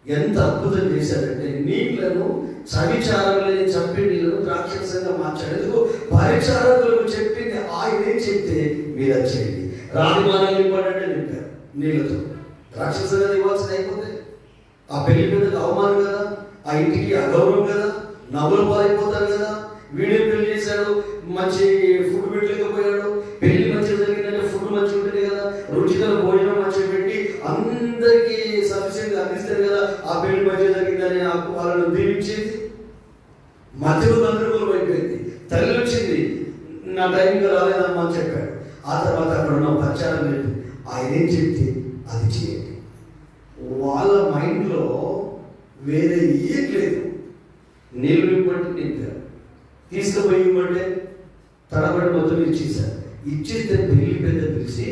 ఎంత అద్భుతం చేశాడంటే నీళ్లను, సవిచారములని చంపి నీళ్లను రాక్షసంగా మార్చాడు. ఎందుకు? పరిచారకులకు చెప్పింది ఆయనే చెప్తే మీరు చేయండి. రాజమానాలు ఇవ్వడంటే నింపారు నీళ్లతో. రాక్షసంగా ఇవ్వాల్సింది అయిపోతే ఆ పెళ్లి పెద్దకు అవమానం కదా, ఆ ఇంటికి అగౌరవం కదా, నవ్వులు పాలైపోతారు కదా. వీడియో పెళ్లి చేశాడు, మంచి ఫుడ్ పెట్టలేకపోయాడు. పెళ్లి మంచిగా జరిగిందంటే ఫుడ్ మంచిగా ఉంటుంది కదా, రుచికర భోజనం మంచిగా పెట్టి అందరికీ సఫిషియెంట్గా అందిస్తారు కదా. ఆ పెళ్లి మంచిగా జరిగిందని వాళ్ళను దీవించేది. మధ్యలో గందరగోళం అయిపోయింది. తల్లి వచ్చింది, నా టైంగా రాలేదమ్మా అని చెప్పాడు. ఆ తర్వాత అక్కడ ఉన్న ప్రచారం లేదు, ఆయన ఏం చెప్తే అది చేయండి. వాళ్ళ మైండ్లో వేరే ఏం లేదు. నీళ్ళు ఇవ్వండి నింపారు, తీసుకుపోయి ఇవ్వండి తడబడి మొత్తం ఇచ్చేసారు. ఇచ్చేస్తే పెళ్లి పెద్ద పిలిచి,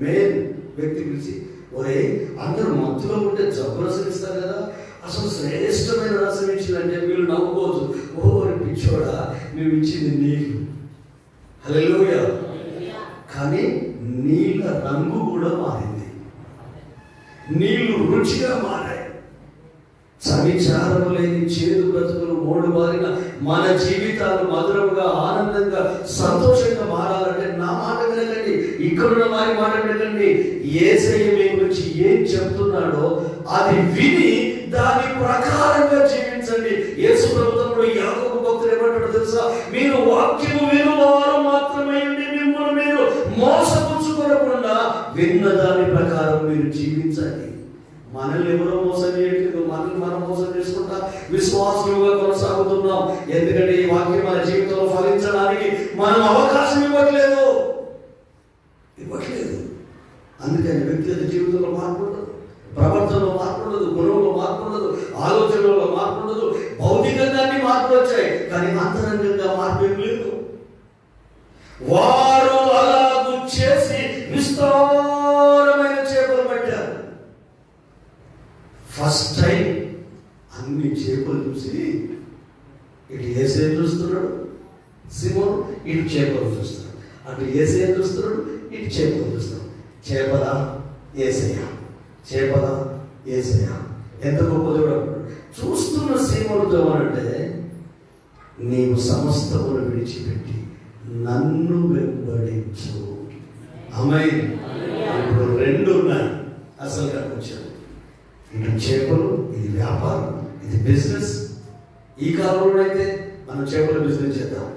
మెయిన్ వ్యక్తి పిలిచి, ఒరే అందరూ మత్తులో ఉంటే జబ్బు రసం ఇస్తారు కదా, అసలు శ్రేష్టమైన రసం ఇచ్చిందంటే వీళ్ళు నవ్వుకోవచ్చు. ఓ పిచ్చోడా, మేము ఇచ్చింది నీళ్ళు. హల్లెలూయా. కానీ నీళ్ళ రంగు కూడా మారింది, నీళ్లు రుచిగా మారాయి. సవిచారము లేని చేదు బ్రతుకులు మూడు మారిన మన జీవితాలు మధురంగా, ఆనందంగా, సంతోషంగా మారాలంటే నా మాట వినకండి, ఇక్కడున్న వారి మాట వినకండి. యేసయ్య మీ గురించి ఏం చెప్తున్నాడో అది విని దాని ప్రకారంగా జీవించండి. యేసు ప్రభుత్వంలో యాకోబు భక్తుడు ఏమంటాడో తెలుసా? మీరు వాక్యము వినువారు మాత్రమే ఉండి మిమ్మల్ని మీరు మోసపుచ్చుకోకుండా విన్న దాని ప్రకారం మీరు జీవించండి. మనల్ని ఎవరో మోసం చేయట్లేదు, మనల్ని మనం మోసం చేసుకుంటా విశ్వాసులుగా కొనసాగుతున్నాం. ఎందుకంటే ఈ వాక్యం మన జీవితంలో ఫలించడానికి మనం అవకాశం ఇవ్వట్లేదు. అందుకని వ్యక్తిగత జీవితంలో మార్పు ఉండదు, ప్రవర్తనలో మార్పు ఉండదు, గుణంలో మార్పు ఉండదు, ఆలోచనలో మార్పు ఉండదు. భౌతికంగా మార్పులు వచ్చాయి కానీ అంతరంగంగా మార్పు ఏం లేదు. వారు అలాగూ చేసి విస్తారమైన చేపలు పట్టారు. ఫస్ట్ టైం అన్ని చేపలు చూసి ఇటు యేసయ్య చూస్తున్నాడు, సీమోను ఇటు చేపలు చూస్తున్నాడు. అటు యేసయ్య చూస్తున్నాడు, ఇటు చేపలు చూస్తున్నాడు. చేపల యేసయ్య, చేపల యేసయ్య. ఎంత గొప్ప చూడండి. చూస్తున్న సీమోనుతో ఏమనంటే, నీవు సమస్తమును విడిచిపెట్టి నన్ను వెంబడించు. ఆమేన్. ఇప్పుడు రెండు ఉన్నాయి. అసలు వచ్చాడు. ఇటు చేపలు, ఇది వ్యాపారం, ఇది బిజినెస్. ఈ కాలంలో అయితే మనం చేపల బిజినెస్ చేద్దాం,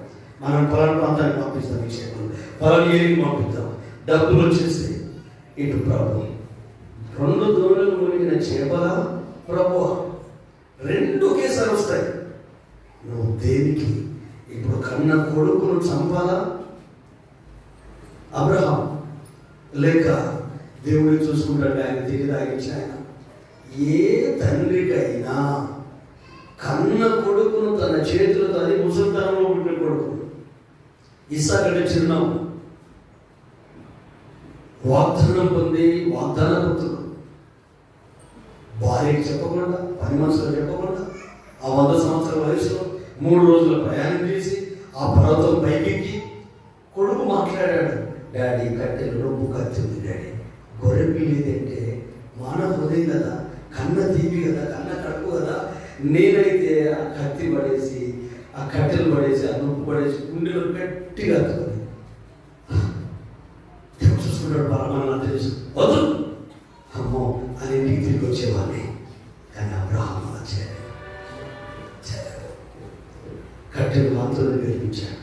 మనం పలానా ప్రాంతానికి పంపిస్తాం, ఈ చేపలు పలానా ఏరికి పంపిద్దాం, డబ్బులు వచ్చేసి. ఇటు ప్రభు, రెండు దూడలు మునిగిన చేపల ప్రభు, రెండు ఒకేసారి వస్తాయి. నువ్వు దేనికి? ఇప్పుడు కన్న కొడుకును చంపాలా అబ్రహాం, లేక దేవుడిని చూసుకుంటాడు ఆయన తిరిగి తాగించి ఆయన? ఏ తండ్రికైనా కన్న కొడుకును తన చేతులతో, అది ముసలితనంలో పుట్టిన కొడుకు ఇస్సాకంటే చిరునాము, వాగ్దానం పొంది వాగ్దాన పుత్రుడు, భార్యకి చెప్పకుండా, పని మనుషులు చెప్పకుండా, ఆ 100 సంవత్సరాల వయసులో 3 రోజుల ప్రయాణం చేసి ఆ పర్వతం పైకెక్కి కొడుకు మాట్లాడాడు, డాడీ కట్టెలు రొమ్ము కత్తి ఉంది డాడీ, గొర్రె పిల్లిదంటే మానవ హృదయం కదా, కన్న తీపి కదా, కన్న కడుపు కదా, నేనైతే ఆ కత్తి పడేసి, ఆ కట్టెలు పడేసి, ఆ నొప్పు పడేసి గుండెలో గట్టిగా అతుకుంది. చూసుకుంటాడు బాగా తెలుసు, వద్దు అమ్మో అని ఇంటికి తిరిగి వచ్చేవాడిని. కానీ అబ్రహాం అలా చేయలేదు. కట్టెలు మాత్రం గెలిపించాడు,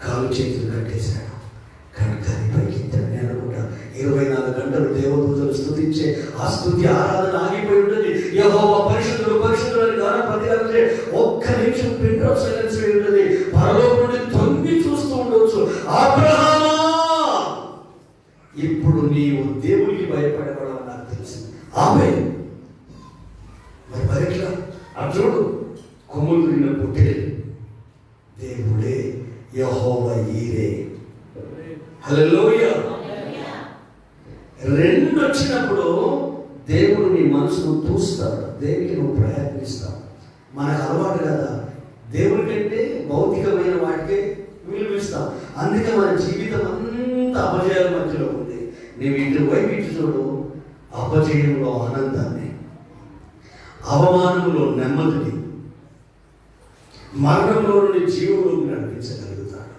కాలు చేతులు కట్టేశాడు, కానీ పైకి నేను అనుకుంటా 24 గంటలు దేవదూతలు స్తుతించే ఆ స్తుతి ఆరాధన ఆగిపోయి ఉంటుంది. యెహోవా పరిశుద్ధుడు పరిశుద్ధుడు అని గాన ప్రతిగానే ఒక్క నిమిషం పిన్ డ్రాప్ సైలెన్స్ అయి ఉంటుంది. పరలోకం నుండి తొంగి చూస్తూ ఉండవచ్చు, అబ్రహామా ఇప్పుడు నీవు దేవునికి భయపడేవాడని నాకు తెలిసింది. ఆమేన్. మరి భయట్లా అర్జునుడు కొమ్ములు తిరిగిన పుట్టేది దేవుడే, యెహోవా ఈరే. హల్లెలూయా. రెండు వచ్చినప్పుడు దేవుడు నీ మనసును చూస్తాడు, దేవునికి నువ్వు ప్రయత్నిస్తావు. మనకు అలవాటు కదా, దేవుడి కంటే భౌతికమైన వాటికే విలువిస్తాం. అందుకే మన జీవితం అంతా అపజయాల మధ్యలో ఉంది. నీవు ఇటు వైపు ఇటు చూడు, అపజయంలో ఆనందాన్ని, అవమానంలో నెమ్మదిని, మరణంలో నుండి జీవులోకి నడిపించగలుగుతాడు.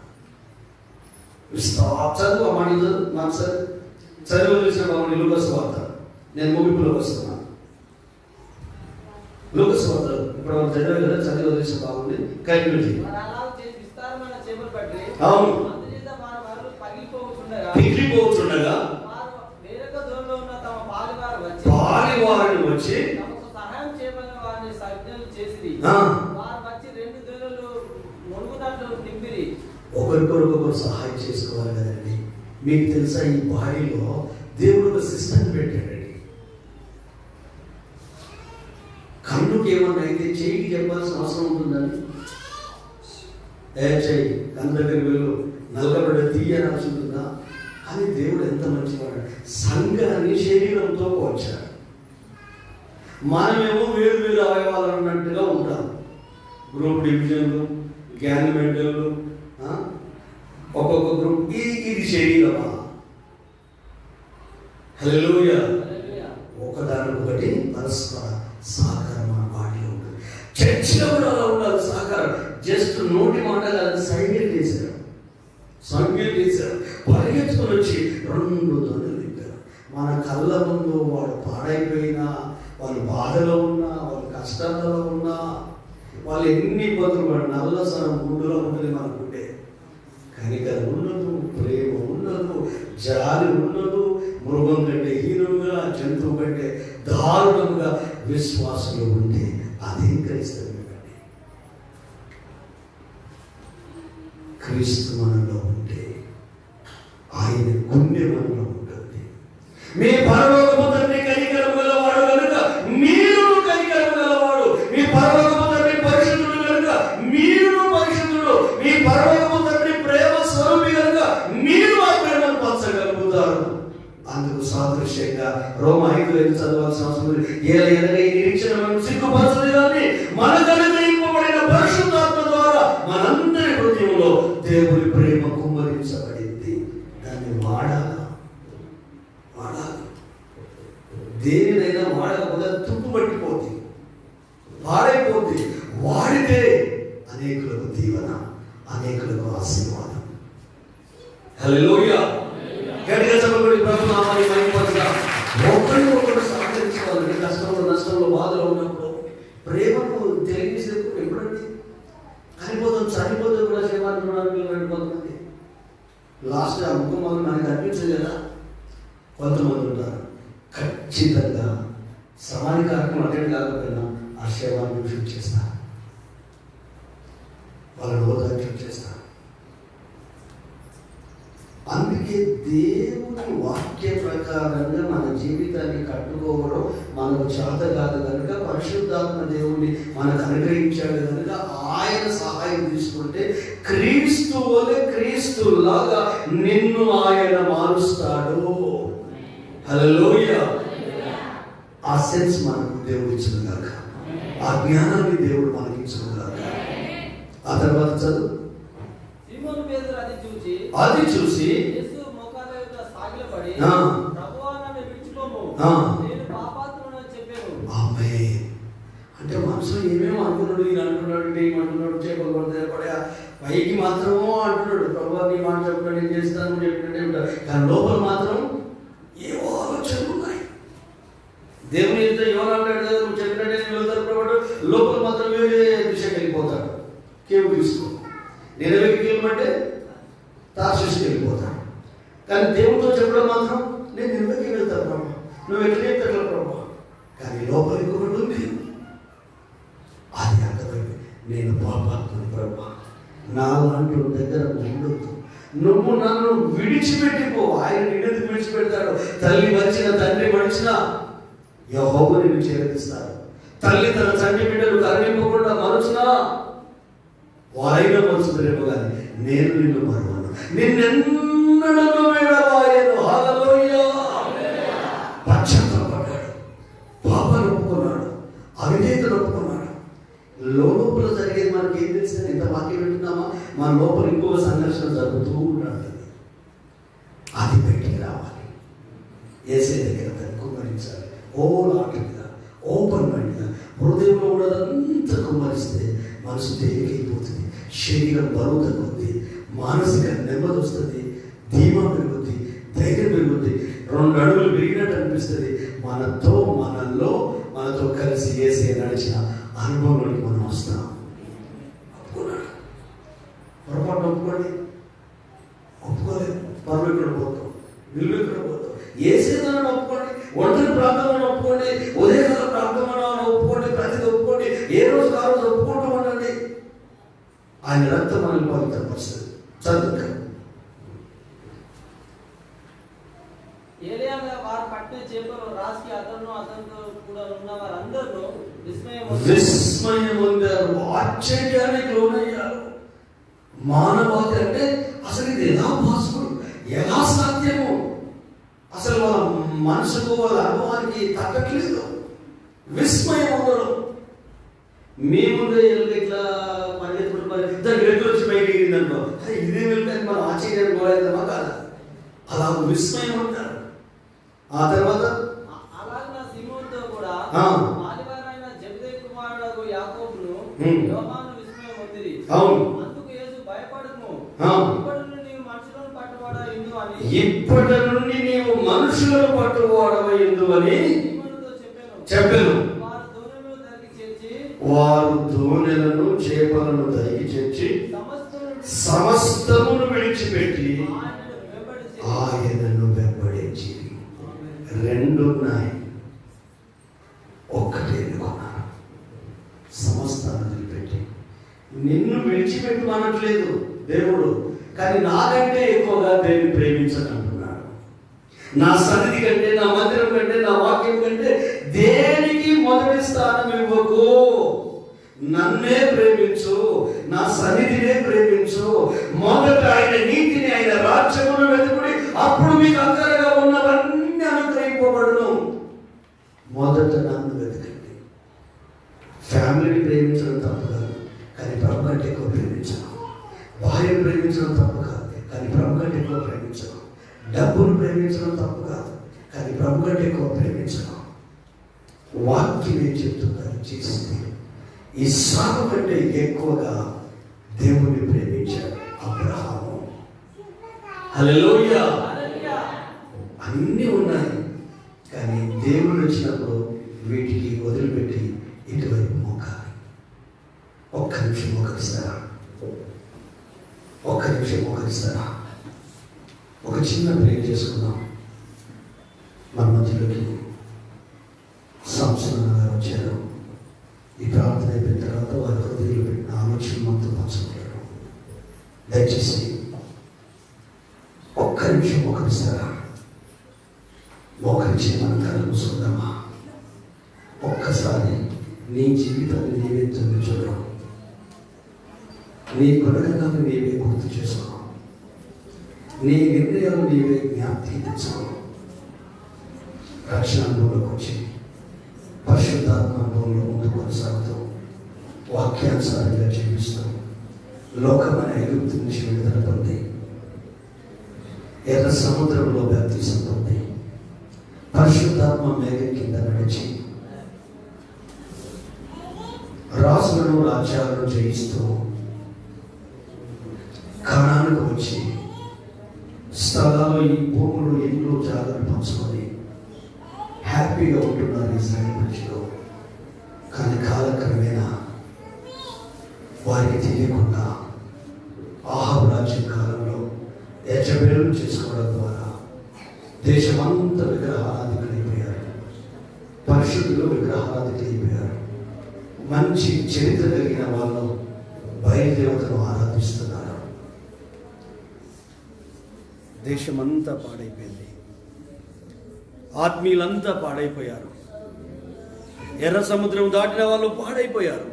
చదువు అమ్మాయి నాకు సార్ చదువు తెలిసిన బాగుంది. లూకాసు వార్త, నేను ముగింపులోకి వస్తున్నాను. లూకాసు వార్త ఇప్పుడు మనం చదివే కదా, చదివి వదిలేసిన బాగుంది. కంటిన్యూ. అవును, పిగిలిపోతుండగా పాలివారిని వచ్చి సహాయం చేయమని వారిని సజ్ఞలు చేసి వారు వచ్చి 2 దూడలు మునుగునట్లు నింపిరి. ఒకరికొకరు సహాయం చేసుకోవాలి కదండి. మీకు తెలుసా, ఈ బాడీలో దేవుడు ఒక సిస్టమ్ పెట్టాడండి. కన్నుకి ఏమన్నా అయితే చెయ్యికి చెప్పాల్సిన అవసరం ఉంటుందండి. చెయ్యి కన్ను దగ్గరికి వెళ్ళు, నల్లబడ్డ తీయనాల్సి ఉంటుందా? కానీ దేవుడు ఎంత మంచివాడు, సంఘాన్ని శరీరంతో పోల్చాడు. మనమేమో వేరు వేరు అవయవాలు అన్నట్టుగా ఉంటాం. గ్రూప్ డివిజన్లు, గ్యాంగ్ మెంటర్లు, ఒక్కొక్క గ్రూప్. ఇది శరీరమా? హల్లెలూయా. ఒకదానికొకటి పరస్పర సహకారం మన బాడీలో ఉంటుంది. చర్చిలో కూడా అలా ఉండాలి సహకారం. జస్ట్ నోటి మాట కాదు, సైకిల్ చేశారు, సంఖ్యలు చేశారు, పరిగెత్తుకొని వచ్చి 2 దొంగలు తింటారు. మన కళ్ళ ముందు వాడు పాడైపోయినా, వాళ్ళు బాధలో ఉన్నా, వాళ్ళు కష్టాలలో ఉన్నా, వాళ్ళు ఎన్ని ఇబ్బందులు పడి, నల్లసనం గుండులో ఉంటుంది మనకుంటే, కనికరం ఉండదు, ప్రేమ ఉండదు, జాలి ఉండదు. మృగం కంటే హీనంగా, జంతువు కంటే దారుణంగా విశ్వాసంలో ఉంటే అదేం క్రైస్తవం కండి. క్రీస్తు మనలో ఉంటే ఆయన గుండె మనలో ఉంటుంది. మీ పరలోకపు తండ్రి కనికరం గలవాడు కనుక మీరు కనికరం గలవాడు. మీ పరలోకపు తండ్రి పరిశుద్ధుడు కనుక మీరు పరిశుద్ధుడు. మీ పరలోకపు తండ్రి ఎనగా ఈ నిరీక్షణ మనం సిగ్గుపరచదు కానీ మనకు అనుగ్రహింపబడిన పరిశుద్ధాత్మ ద్వారా మనందరి హృదయంలో దేవుని ప్రేమ కుమ్మరించబడింది. దాన్ని వాడాలి. దేనినైనా వాడకపోతే తుప్పు పట్టిపోతుంది, పాడైపోతుంది. వాడితే అనేకులకు దీవెన, అనేకులకు ఆశీర్వాదం. హల్లెలూయా. గట్టిగా చెప్పబడి ప్రభు నామాన్ని మహిమపరచుగా. ఒకరు సహకరించుకోవాలండి. కష్టంలో, నష్టంలో, బాధలో ఉన్నప్పుడు ప్రేమను తెలియజేసేప్పుడు ఎప్పుడండి చనిపోతే కూడా సేవానికి వెళ్ళిపోతుంది. లాస్ట్ ఆ ముఖం వల్ల మనకు అనిపించదు కదా. కొంతమంది ఉంటారు ఖచ్చితంగా సమాధి కార్యక్రమం అటెండ్ కాకపోయినా ఆ సేవాన్ని షూట్ చేస్తారు, వాళ్ళని ఓదార్చం చేస్తారు. అందుకే దేవుని వాక్య ప్రకారంగా మన జీవితాన్ని కట్టుకోవడం మనకు చేత కాదు కనుక పరిశుద్ధాత్మ దేవుణ్ణి మనకు అనుగ్రహించాడు కనుక ఆయన సహాయం తీసుకుంటే క్రీస్తులాగా నిన్ను ఆయన మారుస్తాడు. హల్లెలూయా. ఆ సెన్స్ మనకు దేవుడు ఇచ్చిన కాక, ఆ జ్ఞానాన్ని దేవుడు మనకి ఇచ్చిన కాక. ఆ తర్వాత చదువు. అది చూసి అంటే మనసులో ఏమేమో అనుకున్నాడు, ఈయన అంటున్నాడు, ఏమంటున్నాడు, చేపలు పడతాయి పైకి మాత్రమో అంటున్నాడు, ప్రభు నీ మాట చెప్పాడు, నేను చేస్తాను చెప్పినట్టే ఉంటాడు. కానీ లోపల మాత్రం ఏవో ఆలోచనలు ఉన్నాయి. దేవుని ఏమన్నాడు, నువ్వు చెప్పినట్టే వెళ్తారు ప్రభు, లోపల మాత్రం వేరే దిశకి వెళ్ళిపోతాడు. కేవు తీసుకో, నిలవేకి వెళ్ళమంటే తార్షీషుకి వెళ్ళిపోతాడు. కానీ దేవుడితో చెప్పడం మాత్రం నేను నిలవేకి వెళ్తాను ప్రభు, నువ్వు ఎట్లా చెప్తాడు ప్రభు. కానీ లోపల ఇంకొకటి ఉంది, అది అర్థమైంది. నేను పాపాత్మని ప్రభు, నా లాంటి దగ్గర ఉండొద్దు, నువ్వు నన్ను విడిచిపెట్టిపో. ఆయన నిన్నది విడిచిపెడతాడు. తల్లి మరిచిన, తండ్రి మరిచిన యెహోవా నిన్ను చేరదీస్తాడు. తల్లి తన తండ్రి బిడ్డలు కరుణింపకుండా మరచినా వారైనా మరుచుతారేమో కానీ నేను నిన్ను మరవను, నిన్నెన్నడూ విడవాయను. హల్లెలూయా. పశ్చాత్తాపడ్డాడు, పాపాలు ఒప్పుకున్నాడు, అవిధేయతను ఒప్పుకున్నాడు. లోపల జరిగేది మనకి ఏం తెలిసింది? ఎంత వాక్యం వింటున్నామా, మన లోపల ఇంకో సంఘర్షణ జరుగుతూ ఉంటుంది. అది బయటికి రావాలి. ఏసే దగ్గర దాన్ని కుమ్మరించాలి. ఆటగా ఓపెన్ మైండ్గా హృదయంలో కూడా అంతా కుమ్మరిస్తే మనసు తేలికైపోతుంది, శరీరం బరువు తగ్గుతుంది, మానసిక నెమ్మది వస్తుంది, ధీమా పెరుగుద్ది, ధైర్యం పెరుగుద్ది, 2 అడుగులు పెరిగినట్టు అనిపిస్తుంది. మనతో కలిసి ఏసే నడిచిన అనుభవంలోకి మనం వస్తాం. ఒప్పుకున్నాడు. పొరపాటు ఒప్పుకోలేదు. పరమేశ్వరుడు పోతాం, నిలువెక్కడ పోతాం. ఏసేదాన్ని ఒప్పుకోండి, ఒంటరి ప్రాంతంలో ఒప్పుకోండి, ఉదయకాల ప్రాంతంలో ఒప్పుకోండి, ప్రతిదీ ఒప్పుకోండి, ఏ రోజు ఆ రోజు ఒప్పుకుంటూ ఉండండి. ఆయన రక్తం మనల్ని పవిత్రపరుస్తుంది. చదువు. వారు పట్టిన చేపలు రాసి అతనితో కూడా ఉన్న వారందరూ విస్మయం పొందారు, ఆశ్చర్యానికి లోనయ్యారు. మానవాళి అంటే అసలు ఇది ఎలా పాసిబుల్, ఎలా సాధ్యము, అసలు వాళ్ళ మనసుకు వాళ్ళ అనుభవానికి తగ్గట్లేదు. విస్మయం ఉండడం. మీ ముందే ఇట్లా దానికి రెడ్డి వచ్చి బయటికి ఎగిరిందనుకో, ఇదే వెళ్ళడానికి మనం ఆశ్చర్యాన్ని పోలేదమ్మా కాదా? అలా విస్మయం ఉంటారు. ఆ తర్వాత సీమోనుతో కూడా మాలివారైన జెబెదయి కుమారుడు యాకోబును యోహాను విస్మయం పొందిరి. అందుకు యేసు భయపడకుము, ఇప్పటి నుండి నీవు మనుషులను పట్టువాడవయ్యుందు అని చెప్పాను. వారు దోణెలను చేపలను దరికి చేర్చి సమస్తమును విడిచిపెట్టి ఆయనను వెంబడించి. 2 ఉన్నాయి, ఒక్కటే ఎన్నుకున్నాను. సమస్తాన్ని వదిలిపెట్టి నిన్ను విడిచిపెట్టమనట్లేదు దేవుడు, కానీ నాకంటే ఎక్కువగా దేవుని ప్రేమించనంటున్నాడు. నా సన్నిధి కంటే, నా మందిరం కంటే, నా వాక్యం కంటే దేనికి మొదటి స్థానం ఇవ్వకు. నన్నే ప్రేమించు, నా సన్నిధినే ప్రేమించు. మొదట ఆయన నీతిని, ఆయన రాజ్యమును వెతుకుడి, అప్పుడు మీకు అక్కరగా ఉన్నవన్నీ అనుగ్రహింపబడును. మొదట నన్ను వెతకండి. ఫ్యామిలీని ప్రేమించడం తప్పు కాదు, కానీ ప్రభు కంటే ఎక్కువ ప్రేమించడం. భార్యను ప్రేమించడం తప్పు కాదు, కానీ ప్రభు కంటే ఎక్కువ ప్రేమించడం. డబ్బును ప్రేమించడం తప్పు కాదు, కానీ ప్రభు కంటే ఎక్కువ ప్రేమించడం. వాక్యం ఏం చెప్తున్నారు? చేసింది ఇస్సాకు కంటే ఎక్కువగా దేవుణ్ణి ప్రేమించాడు అబ్రహాము. హల్లెలూయా. అన్నీ ఉన్నాయి, కానీ దేవుడు వచ్చినప్పుడు వీటికి వదిలిపెట్టి ఇటువైపు మొక్కాలి. ఒక్క నిమిషం మొక్కరిస్తారా? ఒక్క నిమిషం మొక్కరిస్తారా? ఒక చిన్న ప్రేర్ చేసుకుందాం. మన మధ్యలోకి సంసన గారు వచ్చారు. ఈ ప్రార్థన అయిపోయిన తర్వాత వారి హృదయంలో పెట్టిన ఆలోచన మనతో పంచుకుంటారు. దయచేసి ఒక్క నిమిషం మొక్కరిస్తారా? మోకరించి మన కళ్ళు మూసుకుందామా? ఒక్కసారి నీ జీవితాన్ని నీవే తొంగి చూడడం, నీ గుణగణాన్ని నీవే గుర్తు చేసుకో, నీ నిర్ణయాలు నీవే జ్ఞాప్తి తెచ్చుకో. రక్షణ అనుభవంలోకి వచ్చి పరిశుద్ధాత్మ అనుభవంలో ముందు కొనసాగుతూ వాక్యానుసారంగా జీవిస్తూ లోకమైన ఐగుప్తు నుంచి విడుదల పొంది ఎర్ర సముద్రంలో బాప్తిసం పొంది పరిశుద్ధాత్మ మేఘం కింద నడిచి రాజులను రాజ్యాలను జయిస్తూ కణానికి వచ్చి స్థలాలు, ఈ భూములు, ఇల్లు, జాగాలు పంచుకొని హ్యాపీగా ఉంటున్నారు ఇజ్రాయెల్ ప్రజలు. కానీ కాలక్రమేణా వారికి తెలియకుండా ఆహాబు రాజ్యం కాలంలో యజబేలును చేసుకోవడం ద్వారా దేశమంతా విగ్రహారాధికులైపోయారు. పరిశుద్ధులు విగ్రహారాధికులైపోయారు. మంచి చరిత్ర కలిగిన వాళ్ళు బయలుదేవతను ఆరాధిస్తున్నారు. దేశమంతా పాడైపోయింది. ఆత్మీయులంతా పాడైపోయారు. ఎర్ర సముద్రం దాటిన వాళ్ళు పాడైపోయారు.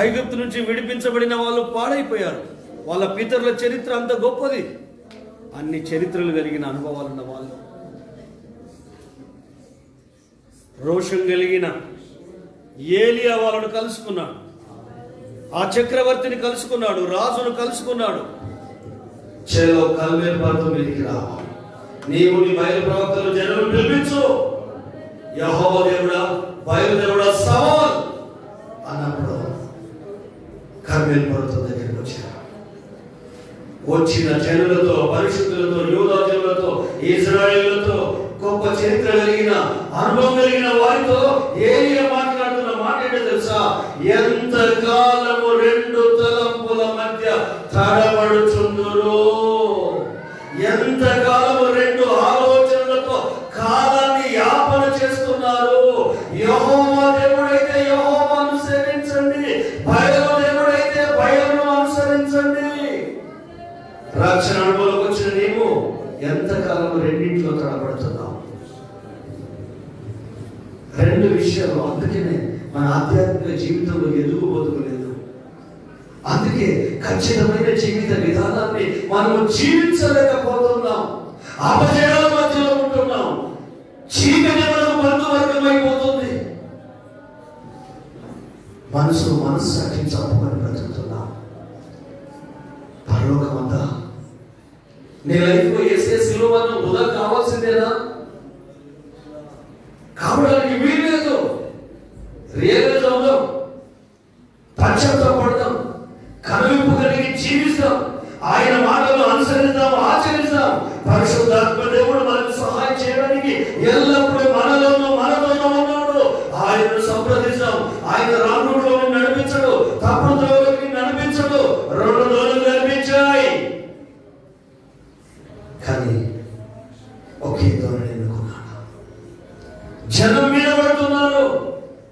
ఐగుప్తు నుంచి విడిపించబడిన వాళ్ళు పాడైపోయారు. వాళ్ళ పితరుల చరిత్ర అంత గొప్పది. అన్ని చరిత్రలు కలిగిన అనుభవాలున్న వాళ్ళు, రోషం కలిగిన ఏలియా వాళ్ళను కలుసుకున్నాడు. ఆ చక్రవర్తిని కలుసుకున్నాడు, రాజును కలుసుకున్నాడు. చెలో కల్వేరు పర్వతం మీదికి రా, నీవు నీ బయలు ప్రవక్తలు జనులు పిలిపించు, యెహోవా దేవుడా, బయలుదేవుడా సవాల్ అన్నప్పుడు కర్మేలు పర్వతం దగ్గరికి వచ్చారు. వచ్చిన జనులతో, పరిశుద్ధులతో, యూదా జనులతో, ఇశ్రాయేలులతో, గొప్ప చరిత్ర కలిగిన అనుభవం కలిగిన వారితో ఏలియా మాట్లాడుతున్న మాట ఏంటో తెలుసా? ఎంత కాలము రెండు తలంపుల మధ్య తడబడుచుందురు, ఎంత కాలము రెండు ఆలోచనలతో కాలాన్ని యాపన చేస్తున్నారు. యెహోవా దేవుడైతే యెహోవాను సేవించండి, బయలు దేవుడైతే బయలును అనుసరించండి. రక్షణ అనుభవంలోకి వచ్చిన నీవు ఎంతకాలం రెండింటిలో తడబడుతున్నావు? రెండు విషయాలు. అందుకనే మన ఆధ్యాత్మిక జీవితంలో ఎదుగుబోతులేదు. అందుకే ఖచ్చితమైన జీవిత విధానాన్ని మనము జీవించలేకపోతున్నాం. అపజయాల మధ్యలో ఉంటున్నాం. చీకటి మనకు బంధువర్గం అయిపోతుంది. మనస్సాక్షిని చంపుకొని బ్రతుకుతున్నాం. పరలోకమంతా నీ లైఫ్ వేసే సిలువను వృధా కావాల్సిందేనా? కావడానికి వీల్లేదు. రియలైజ్ అవుదాం, పశ్చాత్తాపడదాం, కనువిప్పు కలిగి జీవిస్తాం, ఆయన మాటలు అనుసరిద్దాం, ఆచరిస్తాం. పరిశుద్ధాత్మ దేవుడు మనకు సహాయం చేయడానికి ఎల్లప్పుడూ మనతోనూ ఉన్నాడు. ఆయనను సంప్రదిస్తాం. ఆయన రాముడిలో నడిపించడు, తప్పుడు త్రోవలోకి నడిపించడు. రెండు దోలు కనిపించాయి, కానీ ఒకే ధోరణి ఎన్నుకున్నాడు. జనం మీద పడుతున్నారు,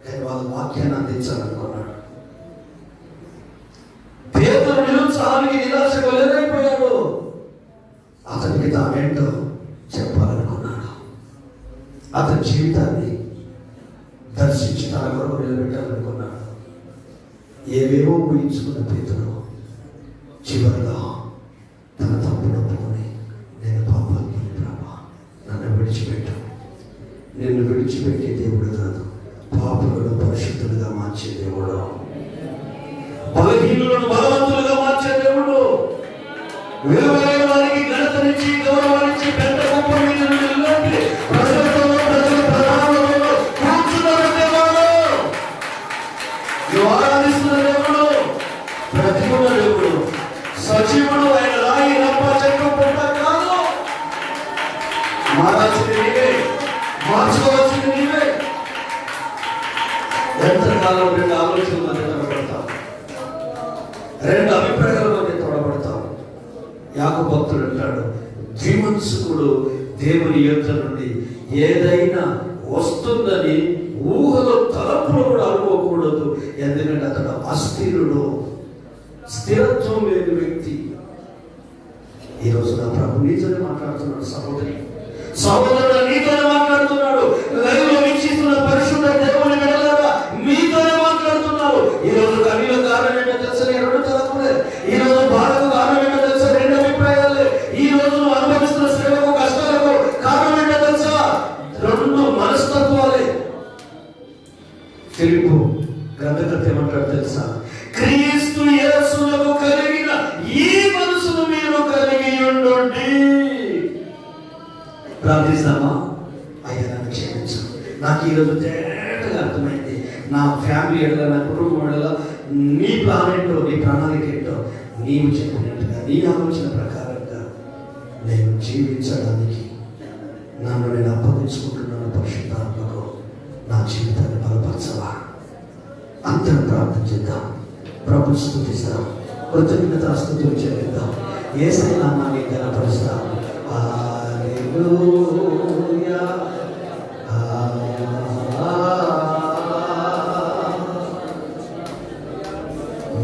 కానీ వాళ్ళ వాక్యాన్ని అందించాలనుకున్నాడు. పేతురు నిరుత్సాహానికి నిరాశకు ఎదురైపోయాడు. అతనికి తానేంటో చెప్పాలనుకున్నాడు. అతని జీవితాన్ని దర్శించి తన కొరకు నిలబెట్టాలనుకున్నాడు. ఏవేవో ఊహించుకున్న పేతురు చివరిలో తన తప్పును ఒప్పుకొని, నేను పాపాత్ముని ప్రభా, నన్ను విడిచిపెట్టు, నిన్ను విడిచిపెట్టే దేవుడు మార్చే దేవుడు, బలహీనులను బలవంతులుగా మార్చే దేవుడు, విలువైన వారికి ఘనతనిచ్చి గౌరవానికి పెద్ద గొప్ప మీద నిలబెట్టి ప్రజలతో ప్రజల ప్రధానంలో కూర్చున్నవాడు, ఆరాధిస్తున్న దేవుడు, ప్రతికున్న దేవుడు, సజీవుడు. ఆయన రాయి రప్ప చెక్క పుట్ట కాదు. మారాల్సింది నీవే, మార్చుకోవాల్సింది నీవే. ఎంతకాలం రెండు ఆలోచనల మధ్య తొడబడతాం, రెండు అభిప్రాయాల మధ్య తొడబడతాం. యాకోబు భక్తుడు అంటాడు, ద్విమనస్కుడు దేవుని యొద్ద నుండి ఏదైనా వస్తుందని ఊహలో తలపులో కూడా అనుకోకూడదు. ఎందుకంటే అతడు అస్థిరుడు, స్థిరత్వం లేని వ్యక్తి. ఈరోజు నా ప్రభు నీతోనే మాట్లాడుతున్నాడు. సహోదరుడు నీతోనే మాట్లాడుతున్నాడు. లైవ్లో వీక్షిస్తున్న పరిశుద్ధ దేవుని బిడ్డలారా మీతోనే మాట్లాడుతున్నాడు. ఈరోజు కవిలో కారణం ఏంటో తెలుసా? రెండు తలపులే. ఈరోజు బాధకు కారణం ఏంటో తెలుసా? రెండు అభిప్రాయాలే. ఈ రోజు నువ్వు అనుభవిస్తున్న శ్రమకు కష్టాలకు కారణం ఏంటో తెలుసా? రెండు మనస్తత్వాలే. ఫిలిప్పు గ్రంథకర్త ఏమంటాడు తెలుసా? క్రీస్తు యేసులకు కలిగిన ఈ మనసును మీరు కలిగి ఉండండి. ప్రార్థిస్తామా? అయ్యా నన్ను క్షమించు. నాకు ఈరోజు తేటగా అర్థమైంది. నా ఫ్యామిలీ ఎడల, నా కుటుంబం ఎడల నీ ప్లాన్ ఏంటో, నీ ప్రణాళిక ఏంటో నీవు చెప్పినట్టుగా, నీ ఆలోచన ప్రకారంగా నేను జీవించడానికి నన్ను నేను అప్పగించుకుంటున్నాను. పరిశుద్ధాత్మకు నా జీవితాన్ని బలపరచవా? అందరం ప్రార్థన చేద్దాం, ప్రభు స్తుతిస్తాం, కృతజ్ఞతాస్తుతులు చెల్లిద్దాం, యేసయ్య నామాన్ని ఘనపరుస్తాం. హల్లెలూయా,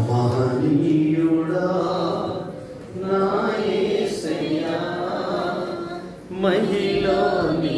మహనీయుడా నా యేసయ్యా, మహిలో నీ